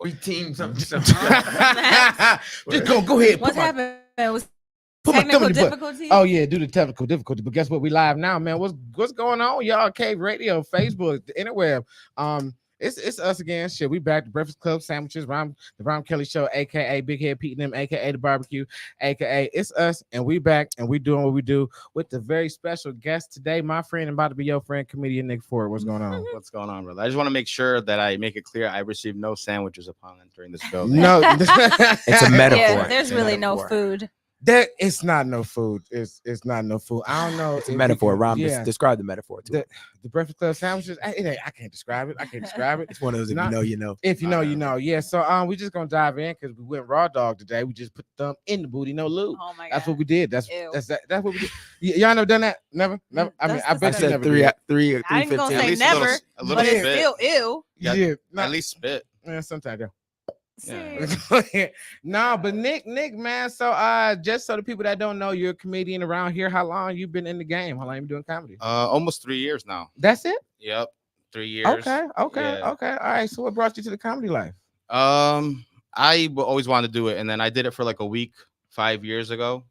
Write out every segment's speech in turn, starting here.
We team something. Just go ahead. What's happened? It was Put my thumb technical in the butt. difficulties. Oh yeah, due to technical difficulty. But guess what? We live now, man. What's going on, y'all? Cave Radio, Facebook, the interweb. It's us again. Shit, we back to Breakfast Club sandwiches. The Rahm Kely Show, aka Big Head Pete and them, aka the barbecue, aka it's us, and we back and we doing what we do with the very special guest today, my friend and about to be your friend, comedian Nick Ford. What's going on? What's going on, brother? I just want to make sure that I make it clear I received no sandwiches upon entering this building. No, It's a metaphor. Yeah, there's It's a really no metaphor. food. that it's not no food. It's not no food. I don't know. It's a metaphor. Rom, Yeah. describe the metaphor to The Breakfast Club sandwiches. I can't describe it. It's one of those. If Not- you know, you know. If you know, you know. Yeah. So we just gonna dive in because we went raw dog today. We just put the thumb in the booty, no lube. Oh my god. That's what we did. That's Ew. that's what we did. Y'all never done that? Never. I mean, That's I I bet you said never three, did. three, I ain't gonna 3:15. say least never, a little but it's bit. still ew. Yeah, Yeah. At least spit. Yeah, sometimes. Yeah. Yeah. No, but Nick, man. So just so the people that don't know, you're a comedian around here. How long you been in the game? How long you been doing comedy? Almost 3 years now. That's it? Yep, 3 years. Okay. Yeah. All right. So what brought you to the comedy life? Always wanted to do it, and then I did it for like a week 5 years ago,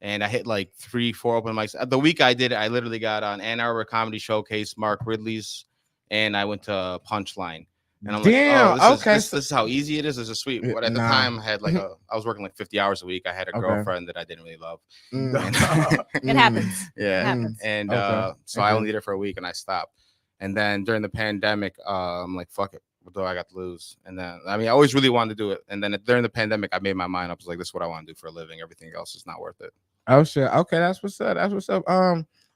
and I hit like 3-4 open mics. The week I did it, I literally got on Ann Arbor Comedy Showcase, Mark Ridley's, and I went to Punchline. And I'm Damn, like, okay. this is how easy it is. This is sweet. But at the Nah. time, I had I was working like 50 hours a week. I had a Okay. girlfriend that I didn't really love. It happens. Yeah. It happens. And Okay. so I only did it for a week and I stopped. And then during the pandemic, I'm like, fuck it. What do I got to lose? And then, I mean, I always really wanted to do it. And then during the pandemic, I made my mind up. I was like, this is what I want to do for a living. Everything else is not worth it. Oh shit. Okay, that's what's up.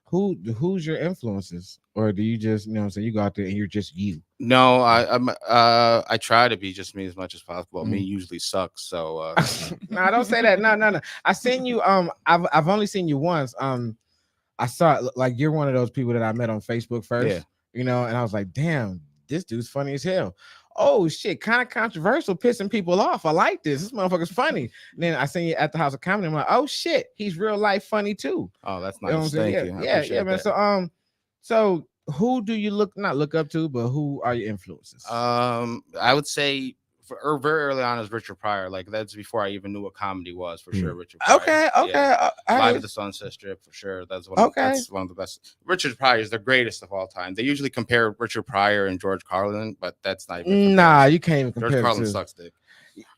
Who's your influences? Or do you just, you know what I'm saying, you go out there and you're just you? No, I try to be just me as much as possible. Me Mm. usually sucks. So No, don't say that. No. I seen you. I've only seen you once. I saw it, like you're one of those people that I met on Facebook first. Yeah. You know, and I was like, damn, this dude's funny as hell. Oh shit, kind of controversial, pissing people off. I like this. This motherfucker's funny. And then I seen you at the House of Comedy. I'm like, oh shit, he's real life funny too. oh, that's You know what I'm nice. saying? Thank you. I Yeah, appreciate man. that. So who do you not look up to, but who are your influences? I would say very early on is Richard Pryor. Like that's before I even knew what comedy was for sure. Richard Pryor. Okay. Yeah. all Live right. at the Sunset Strip for sure. That's Okay. that's one of the best. Richard Pryor is the greatest of all time. They usually compare Richard Pryor and George Carlin, but that's not even. Nah, you can't even compare George the Carlin two. sucks, dick.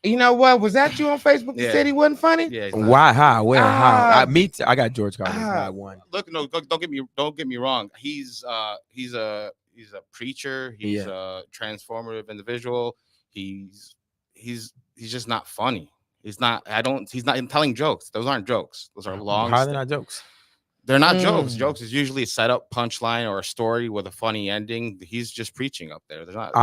You know what? Was that you on Facebook that Yeah. said he wasn't funny? Yeah. he's not. Why? How? Where? Ah. How? Me too. I got George Carlin. Ah. Not one. Look, no, don't get me wrong. He's a preacher. He's a transformative individual. He's just not funny. He's not telling jokes. Those aren't jokes. Those are long. How are they not jokes? They're not jokes. Mm. Jokes is usually a setup, punchline, or a story with a funny ending. He's just preaching up there. They're not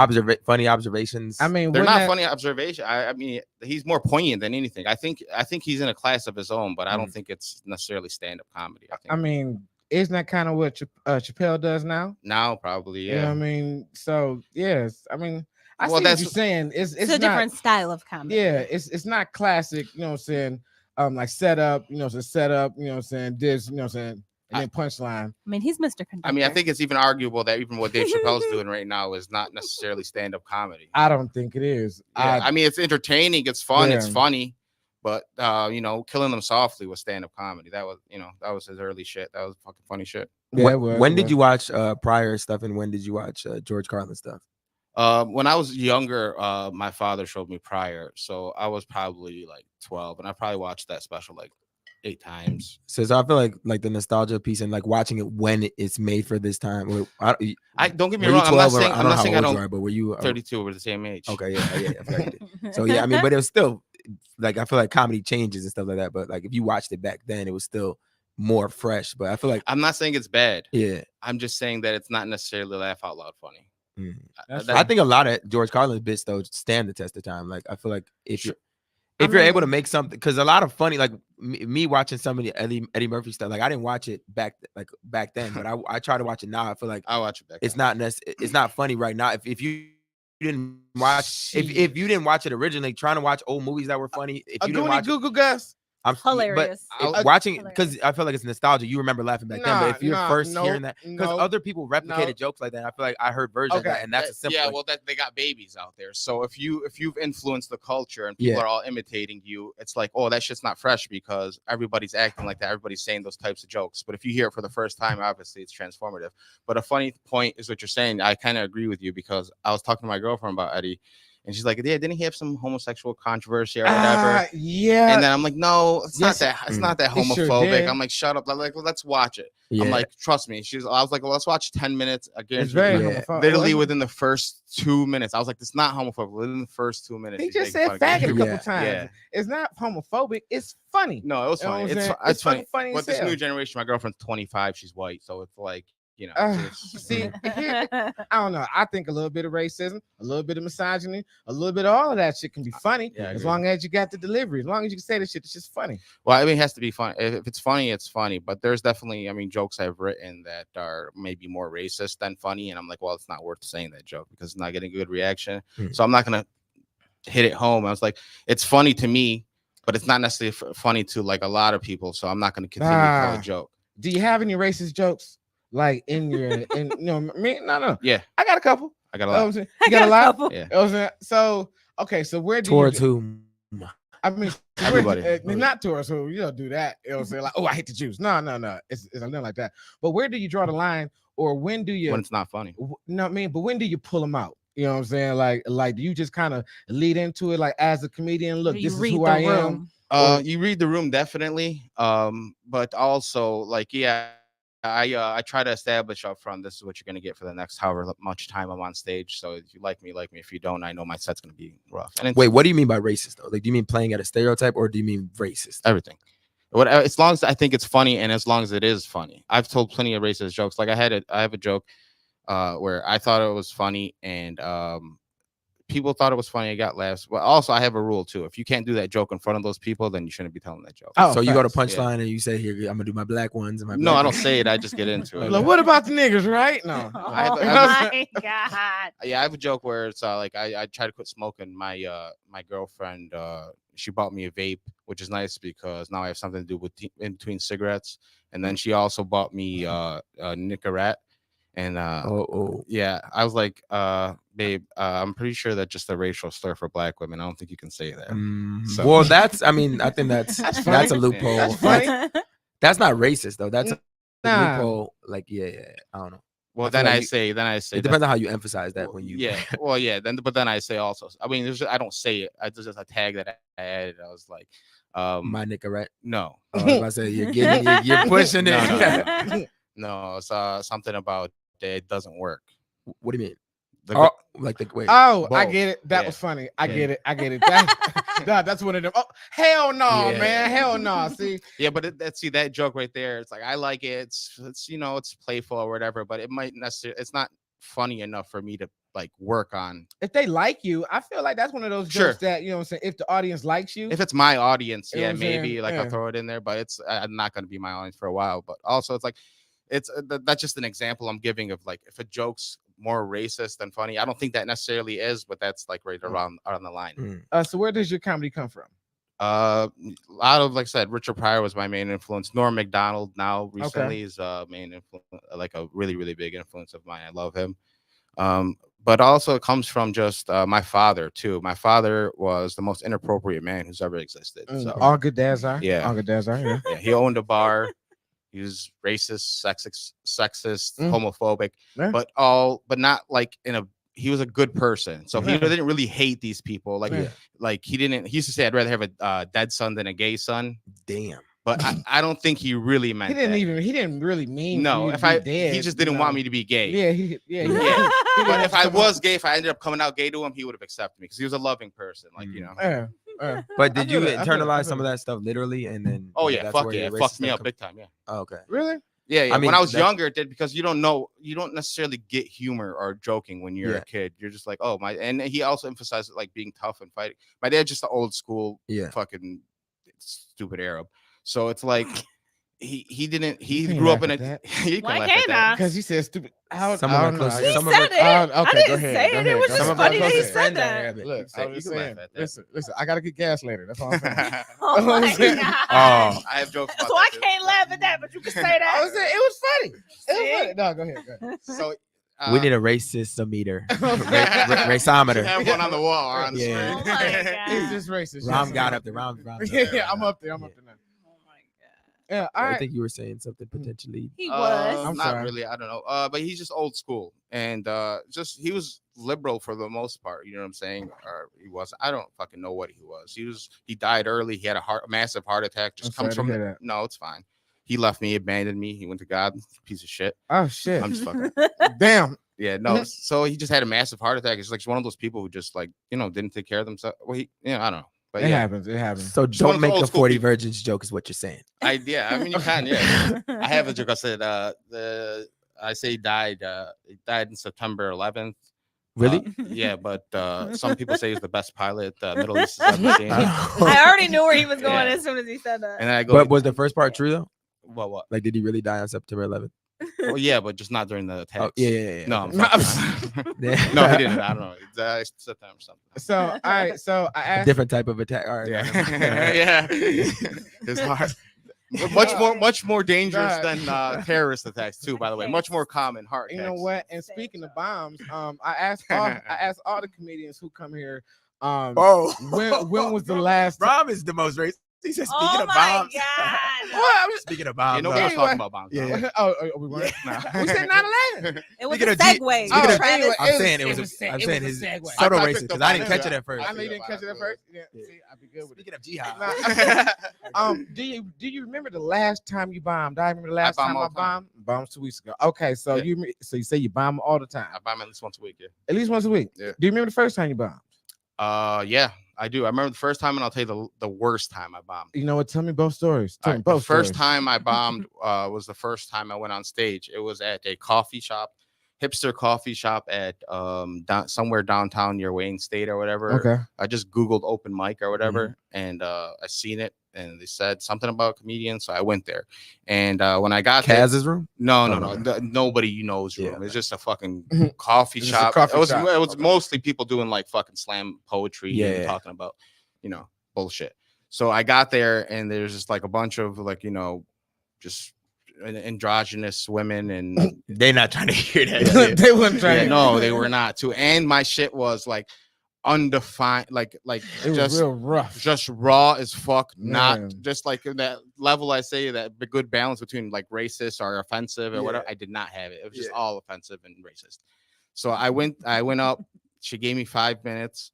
Funny observations. I mean, they're wouldn't not that- funny observation. I mean, he's more poignant than anything. I think he's in a class of his own, but I don't think it's necessarily stand-up comedy. I think I mean, isn't that kind of what Chappelle does now? now probably, You know what yeah. I mean? So yes, I mean, I Well, see what that's- you're saying. It's It's a not, different style of comedy. Yeah, it's not classic. You know what I'm saying? Like setup. You know, so setup. You know what I'm saying? This. You know what I'm saying? And then punchline. I mean, he's Mr. Conductor. I mean, I think it's even arguable that even what Dave Chappelle's doing right now is not necessarily stand-up comedy. I don't think it is. Yeah, I mean, it's entertaining, it's fun, it's Yeah. funny, but Killing Them Softly was stand-up comedy. That was his early shit. That was fucking funny shit. Yeah, when did you watch Pryor stuff and when did you watch George Carlin stuff? When I was younger, my father showed me Pryor, so I was probably like 12, and I probably watched that special like 8 times. So I feel like the nostalgia piece and like watching it when it's made for this time. I don't get me were you wrong. I'm not 12 or- saying I don't know how I old you don't. are, but were you 32, we're the same age. Okay, yeah. I forgot you did. So yeah, I mean, but it was still like I feel like comedy changes and stuff like that. But like if you watched it back then, it was still more fresh. But I feel like I'm not saying it's bad. yeah, I'm just saying that it's not necessarily laugh out loud funny. That's I think a lot of George Carlin's bits though stand the test of time. Like I feel like if Sure. you're able to make something, because a lot of funny, like me watching some of the Eddie Murphy stuff, like I didn't watch it back then, but I try to watch it now. I feel like I'll watch it back. it's not funny right now. If you didn't watch if you didn't watch it originally, trying to watch old movies that were funny, if you didn't watch Google Gus. Hilarious. Watching Hilarious. because I feel like it's nostalgia. You remember laughing back then, but if you're first hearing that, because other people replicated jokes like that, I feel like I heard versions of that, and that's a simple. Yeah, well, that they got babies out there. So if you've influenced the culture and people are all imitating you, it's like, oh, that shit's not fresh because everybody's acting like that. Everybody's saying those types of jokes. But if you hear it for the first time, obviously it's transformative. But a funny point is what you're saying. I kind of agree with you because I was talking to my girlfriend about Eddie. And she's like, yeah, didn't he have some homosexual controversy or whatever? Yeah. And then I'm like, no, it's not that. It's not that homophobic. Sure I'm like, shut up. I'm like, well, let's watch it. Yeah. I'm like, trust me. I was like, well, let's watch 10 minutes. Again, it's very homophobic. Literally within the first 2 minutes. I was like, it's not homophobic. Within the first 2 minutes. He just said faggot a couple times. Yeah. It's not homophobic. It's funny. No, it was funny. It's funny. But this new generation, my girlfriend's 25. She's white. So it's like, you know, see, I don't know. I think a little bit of racism, a little bit of misogyny, a little bit of all of that shit can be funny as long as you got the delivery. As long as you can say the shit, it's just funny. Well, I mean, it has to be fun. If it's funny, it's funny. But there's definitely, I mean, jokes I've written that are maybe more racist than funny, and I'm like, well, it's not worth saying that joke because it's not getting a good reaction. So I'm not gonna hit it home. I was like, it's funny to me, but it's not necessarily funny to like a lot of people. So I'm not gonna continue to tell a joke. Do you have any racist jokes? Like in your, no. Yeah, I got a couple. I got a lot. You got a lot. Yeah. So okay, so where do towards whom? I mean, everybody. Not towards who. You don't do that. It was like, oh, I hate the Jews. No. It's nothing like that. But where do you draw the line, or when do you? When it's not funny. No, I mean, but when do you pull them out? You know what I'm saying? Like, do you just kind of lead into it, like as a comedian? Look, this is who I am. You read the room definitely. But also like, yeah. I try to establish up front, this is what you're going to get for the next however much time I'm on stage. So if you like me, like me. If you don't, I know my set's going to be rough. And wait, what do you mean by racist though? Like, do you mean playing at a stereotype or do you mean racist? Everything. As long as I think it's funny and as long as it is funny. I've told plenty of racist jokes. Like I have a joke where I thought it was funny and people thought it was funny. I got laughs. But also, I have a rule too. If you can't do that joke in front of those people, then you shouldn't be telling that joke. Oh, so you go to punchline and you say, "Here, I'm gonna do my black ones." And I don't say it. I just get into it. Like, what about the niggers, right? No. My God. Yeah, I have a joke where it's like I try to quit smoking. My girlfriend she bought me a vape, which is nice because now I have something to do with in between cigarettes. And then she also bought me a Nicorette. And yeah, I was like, babe, I'm pretty sure that's just a racial slur for black women. I don't think you can say that. So. Well, I think that's a loophole. That's funny. That's not racist though. That's a loophole. Like, yeah, I don't know. Well, then I say, it depends on how you emphasize that when you. Yeah. Well, yeah. Then I say also. I mean, I don't say it. I just a tag that I added. I was like, my Nicorette. No. I say you're pushing it. No, it's something about. It doesn't work. What do you mean? Wait. Oh, both. I get it. That was funny. I get it. That's one of them. Oh, hell no, man. Hell no. See. Yeah, but that joke right there. It's like I like it. It's it's playful or whatever, but it might necessarily. It's not funny enough for me to like work on. If they like you, I feel like that's one of those jokes that what I'm saying. If the audience likes you, if it's my audience, maybe I'll throw it in there. But I'm not going to be my audience for a while. But also, it's like. That's just an example I'm giving of like if a joke's more racist than funny. I don't think that necessarily is, but that's like right around on the line. So where does your comedy come from? A lot of, like I said, Richard Pryor was my main influence. Norm Macdonald now recently is main influence, like a really, really big influence of mine. I love him. But also it comes from just my father too. My father was the most inappropriate man who's ever existed. So. All good dads are. Yeah. All good dads are. Yeah. Yeah. He owned a bar. He was racist, sexist, homophobic, but not like he was a good person. So he didn't really hate these people. Like he used to say, I'd rather have a dead son than a gay son. Damn. But I don't think he really meant he didn't really mean no. He just didn't want me to be gay. Yeah. But if I was gay, if I ended up coming out gay to him, he would have accepted me because he was a loving person. Like But did you internalize some of that stuff literally and then? Oh yeah, it fucked me up big time. Yeah. Oh, okay. Really? Yeah. I mean, when I was younger, it did because you don't necessarily get humor or joking when you're a kid. You're just like, oh my. And he also emphasized like being tough and fighting. My dad's just the old school, fucking stupid Arab. So it's like, he didn't. You He can't grew up laugh in a. at You Why can laugh can't at that. I? because he said stupid. Some of my close- He some of said my- it. okay, I go didn't ahead, say go it. ahead, It was go just Some of ahead. my funny that he closest said friends that. have it. Look, You I can was laugh saying, at that. listen. I gotta get gas later. That's all I'm saying. Oh my I'm saying- god. Oh, I have jokes about So I that. can't laugh at that, but you can say I that. was saying it was funny. It was See? funny. No, go ahead. Go ahead. So we need a racism-meter. should Raceometer. have one on the wall or on the Yeah. Oh screen. my It's god. just racist. Rom yes, got I'm up there. Rom's Yeah, I'm up there. I'm up there now. Oh my god. Yeah, all I right. think you were saying something potentially. He was. I'm Not sorry. really. I don't know. But he's just old school, and just he was liberal for the most part. You know what I'm saying? Or he was. I don't fucking know what he was. He died early. He had a massive heart attack. I'm Just comes sorry to from. hear that. No, it's fine. He left me, abandoned me. He went to God. Piece of shit. Oh shit! I'm just fucking. Damn. Yeah, no. So he just had a massive heart attack. It's like one of those people who just like didn't take care of themselves. Well, I don't know. But It yeah, happens. It happens. So one don't of make those a old school 40 people. virgins joke is what you're saying. I mean, you can. Yeah, I have a joke. I said I say he died in September 11th. Really? Yeah, but some people say he's the best pilot Middle East has ever seen. I already knew where he was going Yeah. as soon as he said that. And I go, But was the first part true though? what? Like, did he really die on September 11th? Well, yeah, but just not during the attacks. Oh, yeah. No, okay. I'm fucking- Yeah. no, he didn't. I don't know. It's September something. So all right. So I A asked. different type of attack. All right. Yeah, yeah. It's hard. Much more dangerous than terrorist attacks too. By the way, much more common heart You attacks. know what? And speaking of bombs, I asked all the comedians who come here. Oh. When was the last? Rob is the most racist. He said, speaking Oh of my bombs. god. Well, I'm just. Speaking of bombs. Yeah, nobody was Anyway. talking about bombs. Yeah. though. Oh, we weren't. Nah. We said 9/11. It was Speaking a of G- segue. speaking of- Travis. anyway, I'm saying it was I'm saying his segue. subtle I racist picked because up I on didn't it, catch too. it at first. I know you didn't catch it at first. Yeah. See, I'd be good with it. Speaking of jihad. Nah, do you remember the last time you bombed? I remember the last bomb time all I the time. bombed. Bombed 2 weeks ago. Okay, so Yeah. you say you bomb all the time, I buy them at least once a week. Yeah. at least once a week. Yeah. Do you remember the first time you bombed? Yeah, I do. I remember the first time, and I'll tell you the worst time I bombed. You know what? Tell me both stories. Tell All me right, both. the first stories. time I bombed was the first time I went on stage. It was at a coffee shop, hipster coffee shop at somewhere downtown near Wayne State or whatever. Okay. I just Googled open mic or whatever, and I seen it, and they said something about comedians, so I went there. And when I got there, Kaz's room? no, Oh, no, okay. nobody you know's Yeah, room. It's okay. just a fucking coffee It's just a shop. coffee it was shop. it was Okay. mostly people doing like fucking slam poetry Yeah, and yeah. talking about bullshit. So I got there, and there's just like a bunch of like just androgynous women, and They're not trying to hear that. shit. They wouldn't try. yeah, to- no, they were not too. And my shit was like undefined, like It was just real rough. just raw as fuck, not Man. just like that level. I say that the good balance between like racist or offensive or Yeah. whatever. I did not have it. It was just Yeah. all offensive and racist. So I went up. She gave me 5 minutes.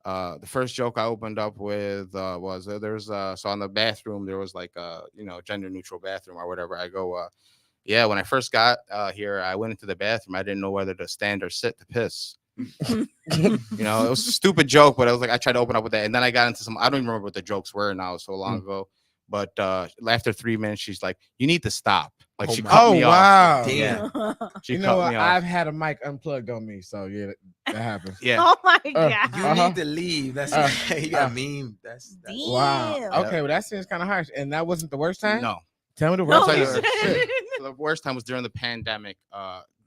The first joke I opened up with was there's so on the bathroom there was like gender neutral bathroom or whatever. I go yeah, when I first got here, I went into the bathroom. I didn't know whether to stand or sit to piss. It was a stupid joke, but I was like, I tried to open up with that, and then I got into some. I don't even remember what the jokes were now, it was so long ago. But after 3 minutes, she's like, "You need to stop." Like Oh she my- cut Oh me off. wow. Damn. She You cut know what? me off. I've had a mic unplugged on me, so yeah, that happens. Yeah. Oh my You god. Uh-huh. need to leave. That's you got a meme. That's Wow. Damn. Okay, well that seems kind of harsh, and that wasn't the worst time. No, Tell me the No, worst I'll you tell time. you shouldn't. the worst time was during the pandemic.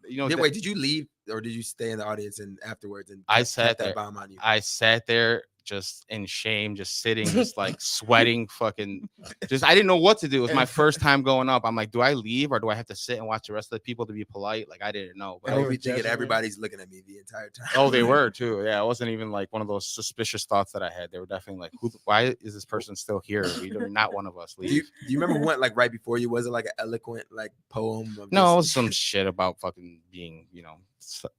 Wait, did you leave or did you stay in the audience and afterwards and I kept sat that there. bomb on you? I sat there just in shame, just sitting, just like sweating, fucking. Just I didn't know what to do. It was my first time going up. I'm like, do I leave or do I have to sit and watch the rest of the people to be polite? Like I didn't know. But I they would were be thinking judging you? everybody's looking at me the entire time. oh, they were too. Yeah, it wasn't even like one of those suspicious thoughts that I had. They were definitely like, why is this person still here? Not one of us Do you, leave. do you remember who went like right before you? Was it like an eloquent like poem? Of No, it was just- some shit about fucking being,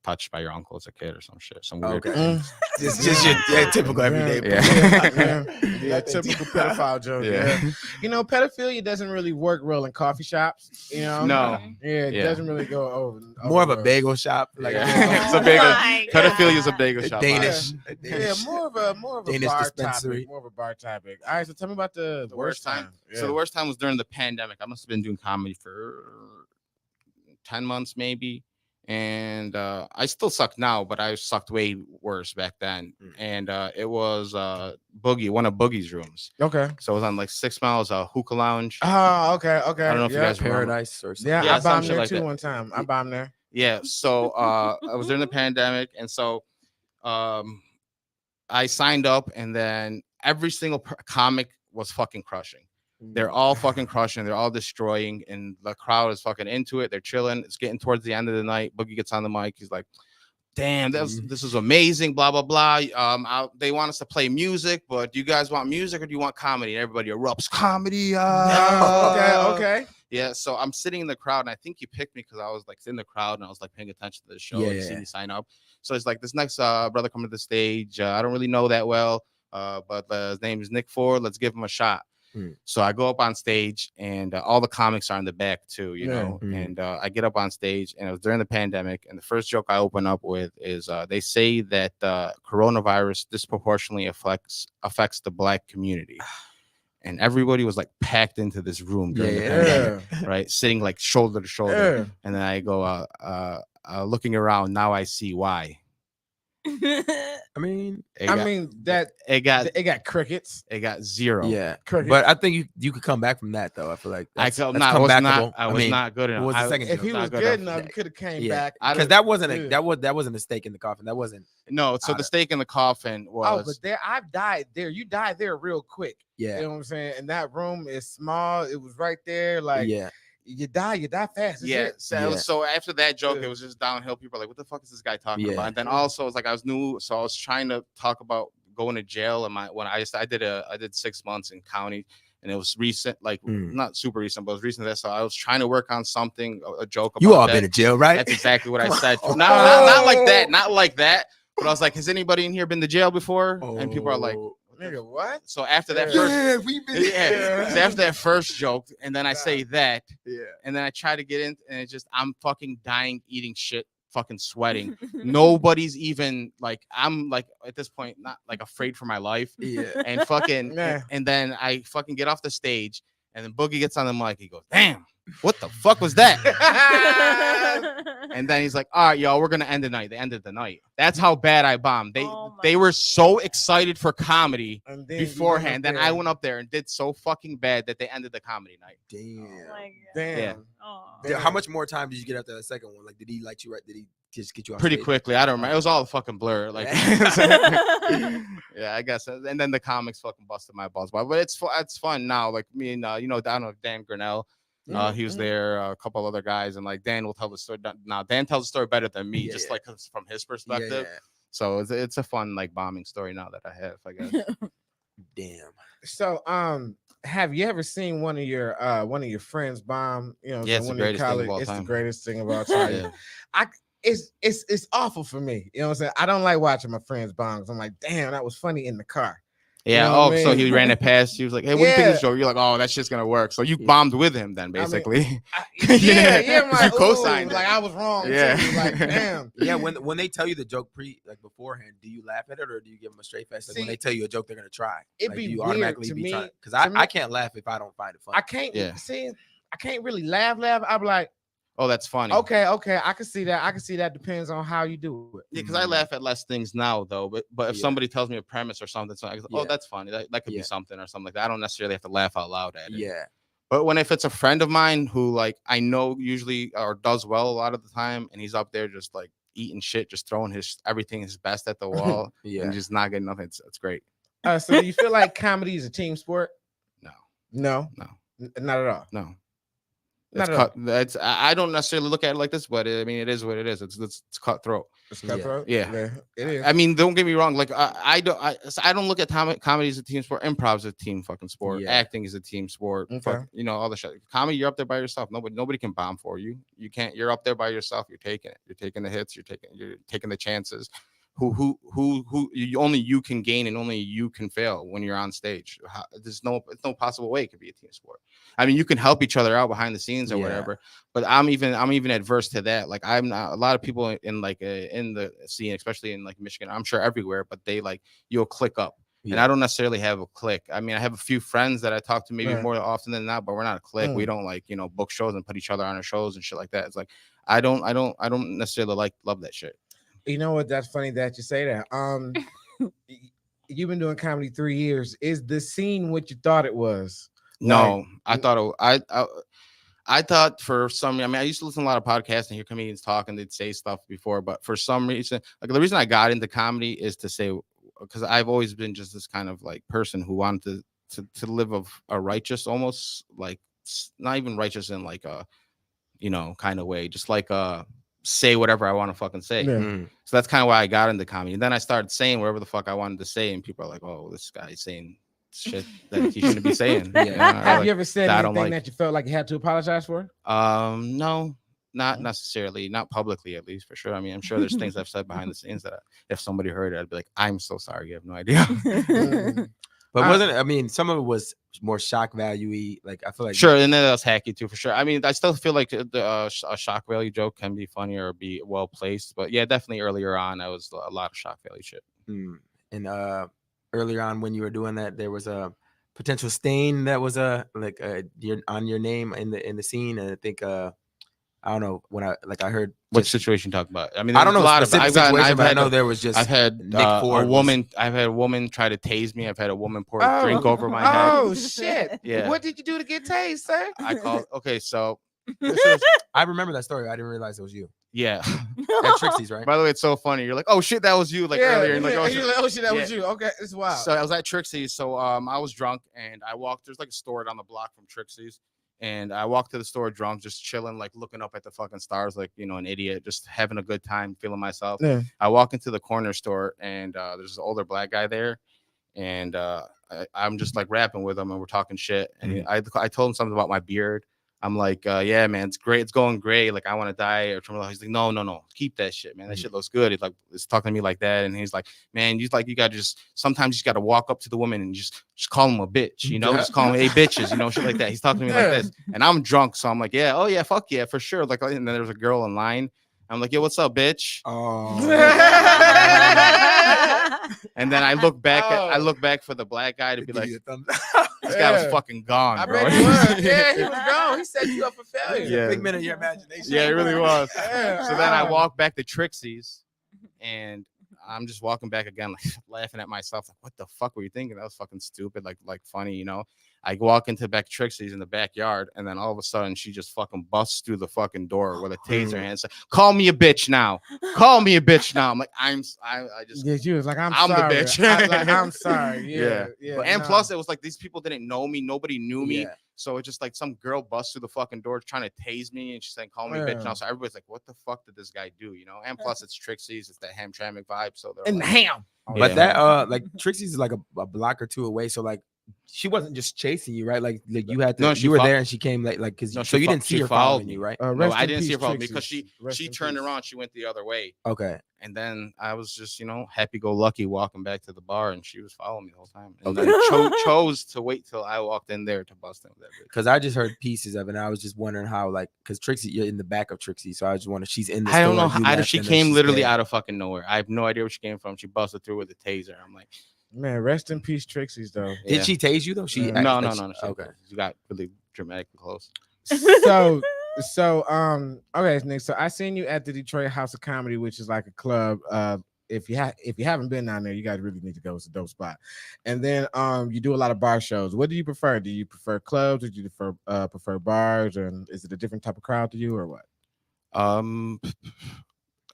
touched by your uncle as a kid or some shit. Some weird. Okay. just your typical everyday. Yeah. Yeah, typical pedophile joke. Yeah. Yeah. Pedophilia doesn't really work well in coffee shops. No. Yeah, it Yeah. doesn't really go over. More of a over- bagel shop, like Yeah. It's a Oh bagel. my Pedophilia is a God. bagel a shop. Danish. a Yeah, Danish. more of a Danish bar dispensary. topic. More of a bar topic. All right, so tell me about the worst time. So the worst time was during the pandemic. I must have been doing comedy for 10 months maybe. and I still suck now, but I sucked way worse back then. And it was Boogie, one of Boogie's rooms. Okay. So it was on like 6 Miles, Hookah Lounge. Oh, okay. I don't know if you guys remember. Paradise or something. Yeah, Yeah, I some bombed shit there like too that. one time. I bombed there. Yeah. So I was during the pandemic, and so I signed up, and then every single comic was fucking crushing. They're all fucking crushing. They're all destroying, and the crowd is fucking into it. They're chilling. It's getting towards the end of the night. Boogie gets on the mic. He's like, "Damn, this is amazing." Blah blah blah. They want us to play music, but do you guys want music or do you want comedy? And everybody erupts comedy. Okay. Yeah. So I'm sitting in the crowd, and I think he picked me because I was like in the crowd and I was like paying attention to the show. Yeah, and see me sign up. So it's like this next brother coming to the stage. I don't really know that well, but his name is Nick Ford. Let's give him a shot. So I go up on stage, and all the comics are in the back too, you know. And I get up on stage, and it was during the pandemic. And the first joke I open up with is they say that coronavirus disproportionately affects the Black community. And everybody was like packed into this room during the pandemic, right? Sitting like shoulder to shoulder. And then I go, looking around, now I see why. I mean, that it got crickets. It got zero. Yeah, Crickets. but I think you could come back from that though. I feel like I that's was comebackable. not good enough. What was the second If joke? he was good enough, he could have came back. Because that wasn't a stake in the coffin. That wasn't. No, so the stake in the coffin was. Oh, but there, I've died there. You died there real quick. Yeah, you know what I'm saying. And that room is small. It was right there. Like you die fast. So after that joke, it was just downhill. People were like, what the fuck is this guy talking about? And then also, it's like I was new, so I was trying to talk about going to jail. And I did 6 months in county, and it was recent, like not super recent, but it was recent. So I was trying to work on something, a joke. About you all that. been to jail, right? That's exactly what I said. Not like that, not like that. But I was like, has anybody in here been to jail before? And people are like, nigga, what? So after that first, we've been So after that first joke, and then I say that, yeah, and then I try to get in, and it's just I'm fucking dying, eating shit, fucking sweating. Nobody's even like, I'm like at this point not like afraid for my life. And fucking and then I fucking get off the stage, and then Boogie gets on the mic. He goes, "Damn, what the fuck was that?" And then he's like, "All right, y'all, we're gonna end the night." They ended the night. That's how bad I bombed. They were so excited for comedy beforehand. Then I went up there and did so fucking bad that they ended the comedy night. Damn. Yeah. How much more time did you get after the second one? Like, did he let you right? Did he just get you on pretty stage? quickly? I don't remember. It was all a fucking blur. Like, yeah, I guess. And then the comics fucking busted my balls. But it's fun now. Like me and I don't know Dan Grinnell. He was there, a couple other guys, and like Dan will tell the story. Now Dan tells the story better than me, just like from his perspective. So it's a fun like bombing story now that I have, I guess. Damn. So have you ever seen one of your friends bomb? You know, it's the greatest thing of all time. The greatest thing of all time. It's awful for me. You know what I'm saying? I don't like watching my friends bomb. I'm like, damn, that was funny in the car. Yeah. You know what I So mean? he ran it past. He was like, "Hey, what do you think of this joke?" You're like, "Oh, that shit's gonna work." So you bombed with him then, basically. I'm like, you co-signed. Like I was wrong. Yeah. Too. Like, damn. Yeah. When they tell you the joke beforehand, do you laugh at it or do you give them a straight face? Like when they tell you a joke, they're gonna try. It'd be weird to me because I can't laugh if I don't find it funny. I can't. See, I can't really laugh. I'm like, oh, that's funny. Okay, I can see that. Depends on how you do it. Yeah, because I laugh at less things now, though. But if somebody tells me a premise or something, so I go, oh, that's funny. That could be something or something like that. I don't necessarily have to laugh out loud at it. Yeah. But if it's a friend of mine who like I know usually or does well a lot of the time, and he's up there just like eating shit, just throwing his best at the wall, and just not getting nothing, it's great. So do you feel like comedy is a team sport? No, not at all. No. I don't necessarily look at it like this, but I mean, it is what it is. It's cutthroat. It's cutthroat. Yeah, it is. I mean, don't get me wrong. Like I don't look at comedy as a team sport. Improv is a team fucking sport. Acting is a team sport. Okay. All the shit. Comedy, you're up there by yourself. Nobody can bomb for you. You can't. You're up there by yourself. You're taking it. You're taking the hits. You're taking the chances. Who only you can gain and only you can fail when you're on stage. There's no possible way it could be a team sport. I mean, you can help each other out behind the scenes or whatever, but I'm even adverse to that. Like I'm not, a lot of people in like in the scene, especially in like Michigan, I'm sure everywhere, but they like you'll click up. And I don't necessarily have a clique. I mean, I have a few friends that I talk to maybe Right. more often than not, but we're not a clique. We don't like, book shows and put each other on our shows and shit like that. It's like I don't necessarily love that shit. You know what? That's funny that you say that. You've been doing comedy 3 years. Is the scene what you thought it was? No, I thought I thought for some, I mean, I used to listen to a lot of podcasts and hear comedians talk and they'd say stuff before, but for some reason, like the reason I got into comedy is to say, because I've always been just this kind of like person who wanted to live a righteous, almost like not even righteous in like a, kind of way, just like say whatever I want to fucking say. Yeah. So that's kind of why I got into comedy. And then I started saying whatever the fuck I wanted to say, and people are like, "Oh, this guy's saying shit that he shouldn't be saying." Have you ever said that I anything don't like. that you felt like you had to apologize for? No, not necessarily, not publicly at least, for sure. I mean, I'm sure there's things I've said behind the scenes that if somebody heard it, I'd be like, "I'm so sorry, you have no idea." But wasn't, I mean, some of it was more shock value-y. Like, I feel like sure, and then that's hacky too, for sure. I mean, I still feel like a shock value joke can be funny or be well placed, but yeah, definitely earlier on, I was a lot of shock value shit. And earlier on when you were doing that, there was a potential stain that was on your name in the scene, and I think I don't know when I heard what situation you talking about. I mean, I don't know a lot specific of situation, but I know there was just I've had Nick Ford a woman. I've had a woman try to tase me. I've had a woman pour a drink over my head. Oh shit! Yeah. What did you do to get tased, sir? I called. Okay, so I remember that story. I didn't realize it was you. Yeah. At Trixie's, right? By the way, it's so funny. You're like, oh shit, that was you. Like earlier, and like, oh shit, that was you. Okay, it's wild. So I was at Trixie's. So I was drunk and I walked. There's like a store down the block from Trixie's. And I walked to the store drunk, just chilling, like looking up at the fucking stars, like, an idiot, just having a good time, feeling myself. Yeah. I walk into the corner store and there's an older black guy there. And I'm just like rapping with him and we're talking shit. And I told him something about my beard. I'm like, yeah, man, it's great. It's going great. Like, I want to die. Or something. He's like, no, keep that shit, man. That shit looks good. He's like, it's talking to me like that. And he's like, man, you got to sometimes you just got to walk up to the woman and just call him a bitch, just call him, hey, bitches, shit like that. He's talking to me like this. And I'm drunk. So I'm like, yeah, oh, yeah, fuck yeah, for sure. Like, and then there was a girl in line. I'm like, yo, what's up, bitch? Oh. And then I look back for the black guy to be like, this guy was fucking gone, I bro. bet he was. Yeah, he was gone. He set you up for failure. Yeah. Figment of your imagination. Yeah, it really was. Yeah. So then I walk back to Trixie's and I'm just walking back again, like laughing at myself, like, what the fuck were you thinking? That was fucking stupid, like funny, I walk into back Trixie's in the backyard, and then all of a sudden she just fucking busts through the fucking door with a taser hand. Like, call me a bitch now. Call me a bitch now. I'm like, I just yeah, you was like, I'm the sorry. bitch. I'm sorry. Yeah. And plus, it was like these people didn't know me. Nobody knew me. Yeah. So it's just like some girl busts through the fucking door trying to tase me, and she's saying, "Call me a bitch now." So everybody's like, "What the fuck did this guy do?" And plus it's Trixie's, it's that Hamtramck vibe. So they're like, ham. But that like Trixie's is like a block or two away. So like she wasn't just chasing you, right? Like you had to. No, you were there, and she came like because so you didn't see her following you, right? No, I didn't see her following me because she turned around. She went the other way. Okay. And then I was just, happy-go-lucky walking back to the bar, and she was following me the whole time. And then chose to wait till I walked in there to bust him. Because I just heard pieces of it, and I was just wondering how, like, because Trixie, you're in the back of Trixie, so I just wondering, she's in the I don't know store, how she came literally out of fucking nowhere. I have no idea where she came from. She busted through with a taser. I'm like, man, rest in peace, Trixie's though. Did she tase you though? No. Okay, she got really dramatically close. So okay, Nick. So I seen you at the Detroit House of Comedy, which is like a club. If you haven't been down there, you guys really need to go. It's a dope spot. And then you do a lot of bar shows. What do you prefer? Do you prefer clubs? Or do you prefer bars? And is it a different type of crowd to you, or what?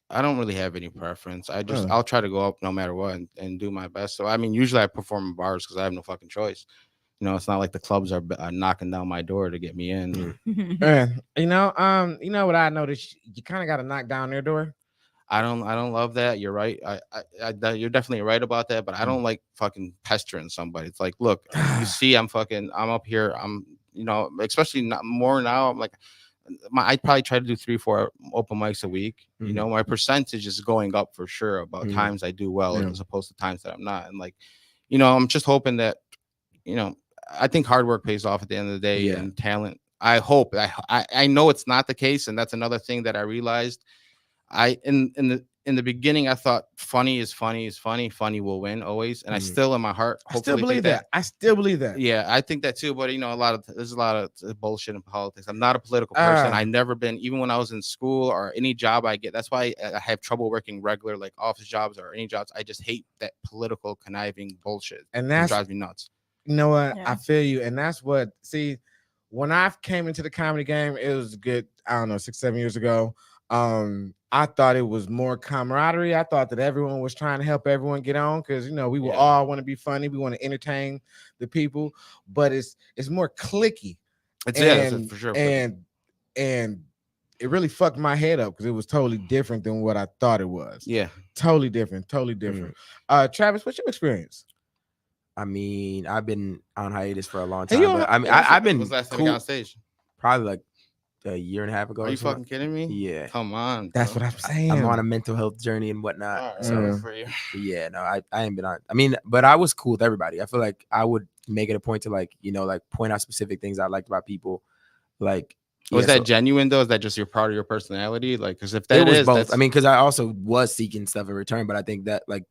I don't really have any preference. I'll try to go up no matter what and do my best. So I mean, usually I perform in bars because I have no fucking choice. It's not like the clubs are knocking down my door to get me in. You know what I noticed? You kind of got to knock down their door. I don't love that. You're right. You're definitely right about that. But I don't like fucking pestering somebody. It's like, look, you see, I'm up here. Especially not more now. I'm like, I probably try to do 3-4 open mics a week. My percentage is going up for sure about times I do well as opposed to times that I'm not. And like, I'm just hoping that, I think hard work pays off at the end of the day and talent. I hope. I know it's not the case, and that's another thing that I realized. In in the beginning I thought funny is funny is funny. Funny will win always, and I still in my heart I still hopefully believe think that. I still believe that. Yeah, I think that too. But there's a lot of bullshit in politics. I'm not a political person. I never been, even when I was in school or any job I get. That's why I have trouble working regular like office jobs or any jobs. I just hate that political conniving bullshit, and it that's drives me nuts. You know what? Yeah. I feel you, and that's what. See, when I came into the comedy game, it was good. I don't know, 6-7 years ago. I thought it was more camaraderie. I thought that everyone was trying to help everyone get on because we will all want to be funny. We want to entertain the people, but it's more clicky. It's for sure. And it really fucked my head up because it was totally different than what I thought it was. Yeah, totally different. Travis, what's your experience? I mean, I've been on hiatus for a long Hey, time, but I mean, I've been was last time you got on stage? probably like a year and a half ago. Are you fucking kidding me? Yeah. Come on. That's bro. what I'm saying. I'm on a mental health journey and whatnot. All right, So for you. yeah, no, I ain't been on. I mean, but I was cool with everybody. I feel like I would make it a point to like point out specific things I liked about people. Like, Was that genuine though? Is that just your part of your personality? Like, because if that it was is both. I mean, because I also was seeking stuff in return, but I think that like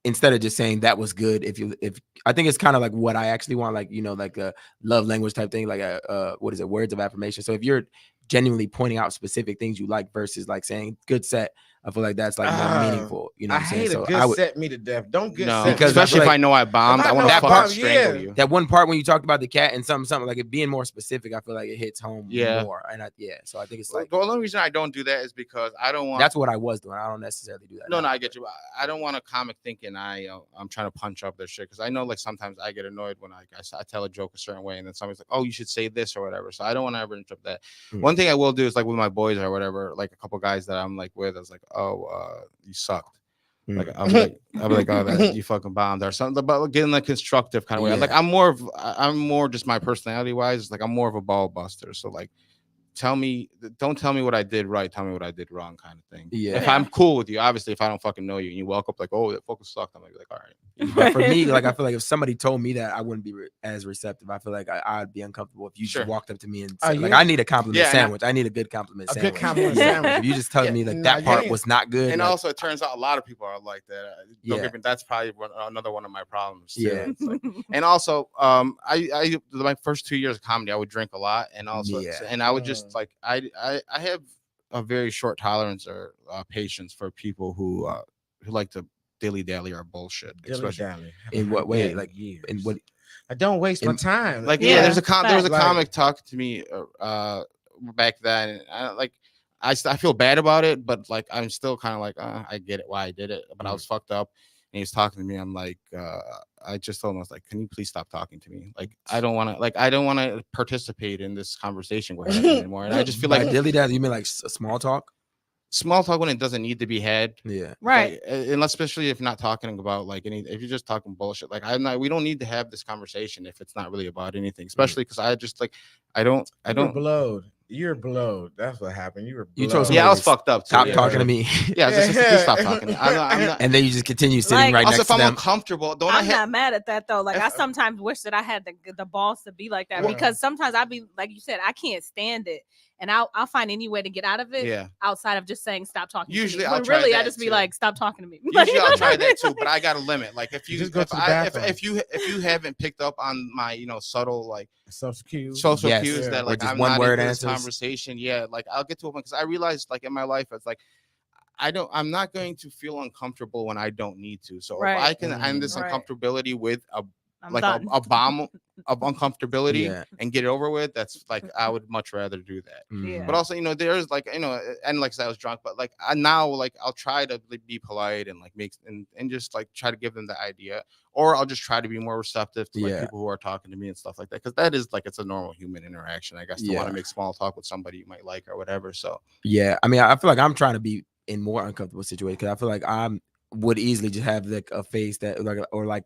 instead of just saying that was good, if I think it's kind of like what I actually want, like like a love language type thing, like a what is it, words of affirmation. So if you're genuinely pointing out specific things you like versus like saying good set, I feel like that's like more meaningful. You know what I'm saying? I hate so a good set me to death. Don't good set because especially if like, I know I bombed, I want to fucking strangle you. That one part when you talked about the cat and something like it being more specific, I feel like it hits home more. And so I think it's like the only reason I don't do that is because I don't want. That's what I was doing. I don't necessarily do that. No, I get you. I don't want a comic thinking I'm trying to punch up their shit because I know like sometimes I get annoyed when I tell a joke a certain way and then somebody's like, oh, you should say this or whatever. So I don't want to ever interrupt that. One thing I will do is like with my boys or whatever, like a couple guys that I'm like with, I was like, oh, you sucked. Like I'll be like, oh, that you fucking bombed or something. But getting like constructive kind of way. Like I'm more just my personality wise. Like I'm more of a ball buster. So like, don't tell me what I did right. Tell me what I did wrong, kind of thing. Yeah. If I'm cool with you, obviously, if I don't fucking know you and you walk up like, oh, that fucking sucked, I'm like, all right. But for me, like I feel like if somebody told me that, I wouldn't be as receptive. I feel like I'd be uncomfortable if you just walked up to me and said, like, I need a compliment sandwich. I need a good compliment sandwich. Good compliment sandwich. If you just tell me like that part was not good. And like, also, it turns out a lot of people are like that. That's probably another one of my problems. Too. Yeah. Like, and also, I my first 2 years of comedy, I would drink a lot, and also, and I would just like I have a very short tolerance or patience for people who like to dilly-dally or bullshit. Dilly-dally. In what way? Like years. in what? I don't waste my time. Like there was a comic talking to me back then. And I feel bad about it, but like I'm still kind of like I get it why I did it, but I was fucked up. And he was talking to me. I'm like, I just told him, I was like, can you please stop talking to me? Like, I don't want to participate in this conversation we're having anymore. And I just feel like dilly-dally, you mean like small talk? Small talk when it doesn't need to be had. Yeah. Right. Like, and especially if not talking about like if you're just talking bullshit, like we don't need to have this conversation if it's not really about anything, especially because I just like, I don't. You're blowed. That's what happened. You were blowed. You chose I was fucked up. Stop talking to me. Yeah, just stop talking. I'm not, and then you just continue sitting right next to them. Also, if I'm uncomfortable, I'm not mad at that though. Like I sometimes wish that I had the balls to be like that because sometimes I'd be like you said, I can't stand it, and I'll find any way to get out of it outside of just saying stop talking. Usually, to me. I just be like stop talking to me. Usually, I'll try that too, but I got a limit. Like if you just go to the bathroom. if you haven't picked up on my subtle like social cues that like I'm one not word in this answers. conversation. Yeah, like I'll get to a point because I realized like in my life it's like I'm not going to feel uncomfortable when I don't need to. So if I can end this uncomfortability with a bomb of uncomfortability and get it over with, that's like I would much rather do that. Yeah. But also there's like and like I said, I was drunk, but like now like I'll try to be polite and like make and just like try to give them the idea, or I'll just try to be more receptive to like people who are talking to me and stuff like that, because that is like it's a normal human interaction, I guess, to want to make small talk with somebody you might like or whatever. So I mean I feel like I'm trying to be in more uncomfortable situations because I feel like I would easily just have like a face that like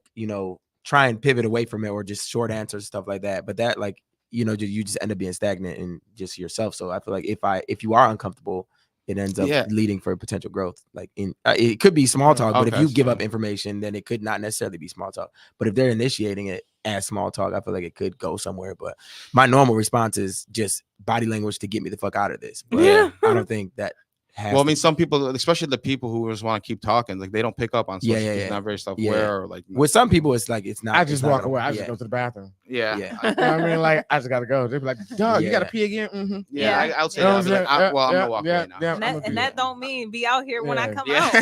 try and pivot away from it or just short answers, stuff like that. But that like, you just end up being stagnant in just yourself. So I feel like if you are uncomfortable, it ends up leading for potential growth. Like it could be small talk, but if you give up information, then it could not necessarily be small talk. But if they're initiating it as small talk, I feel like it could go somewhere. But my normal response is just body language to get me the fuck out of this. But I don't think that Well, I mean, some people, especially the people who just want to keep talking, like they don't pick up on social cues, not very self-aware. Or like with some people, it's like it's not. I just walk away. I just go to the bathroom. Yeah. You know what I mean? Like I just gotta go. They'd be like, "Dog, you gotta pee again." Mm-hmm. Yeah, I'll say that. I'll be like, well, I'm gonna walk away now. And that don't mean be out here when I come out.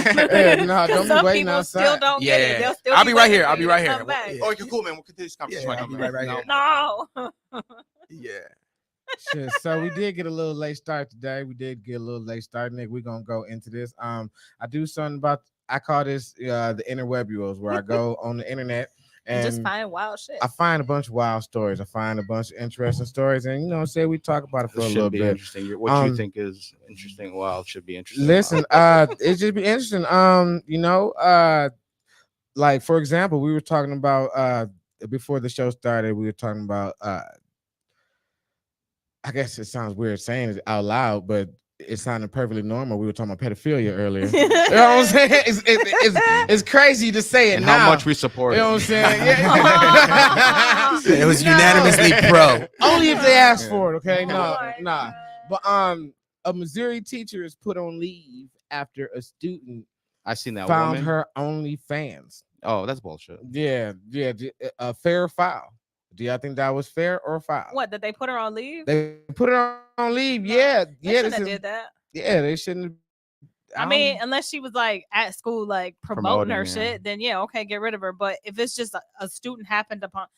No, don't be waiting outside. Still don't get it. They'll still I'll be right here. I'll be right here. Oh, you're cool, man. We'll continue this conversation. I'll be right here. No. Yeah. Shit, so we did get a little late start today. We did get a little late start, Nick. We're gonna go into this. I do something about. I call this the interwebules, where I go on the internet and just find wild shit. I find a bunch of wild stories. I find a bunch of interesting stories, and say we talk about it for a little bit. Interesting. What you think is interesting, wild should be interesting. Listen, it should be interesting. Like for example, we were talking about before the show started. We were talking about. I guess it sounds weird saying it out loud, but it sounded perfectly normal. We were talking about pedophilia earlier. You know what I'm saying? It's crazy to say it and now. How much we support it. You know what I'm saying? Yeah. It was unanimously pro. Only if they ask for it, okay? Nah. But a Missouri teacher is put on leave after a student found her OnlyFans. Oh, that's bullshit. Yeah. Fair or foul? Do y'all think that was fair or foul? What, did they put her on leave? They put her on leave. Yeah. They shouldn't have did that. Yeah, they shouldn't. I mean, unless she was like at school, like promoting her shit, then okay, get rid of her. But if it's just a student happened upon,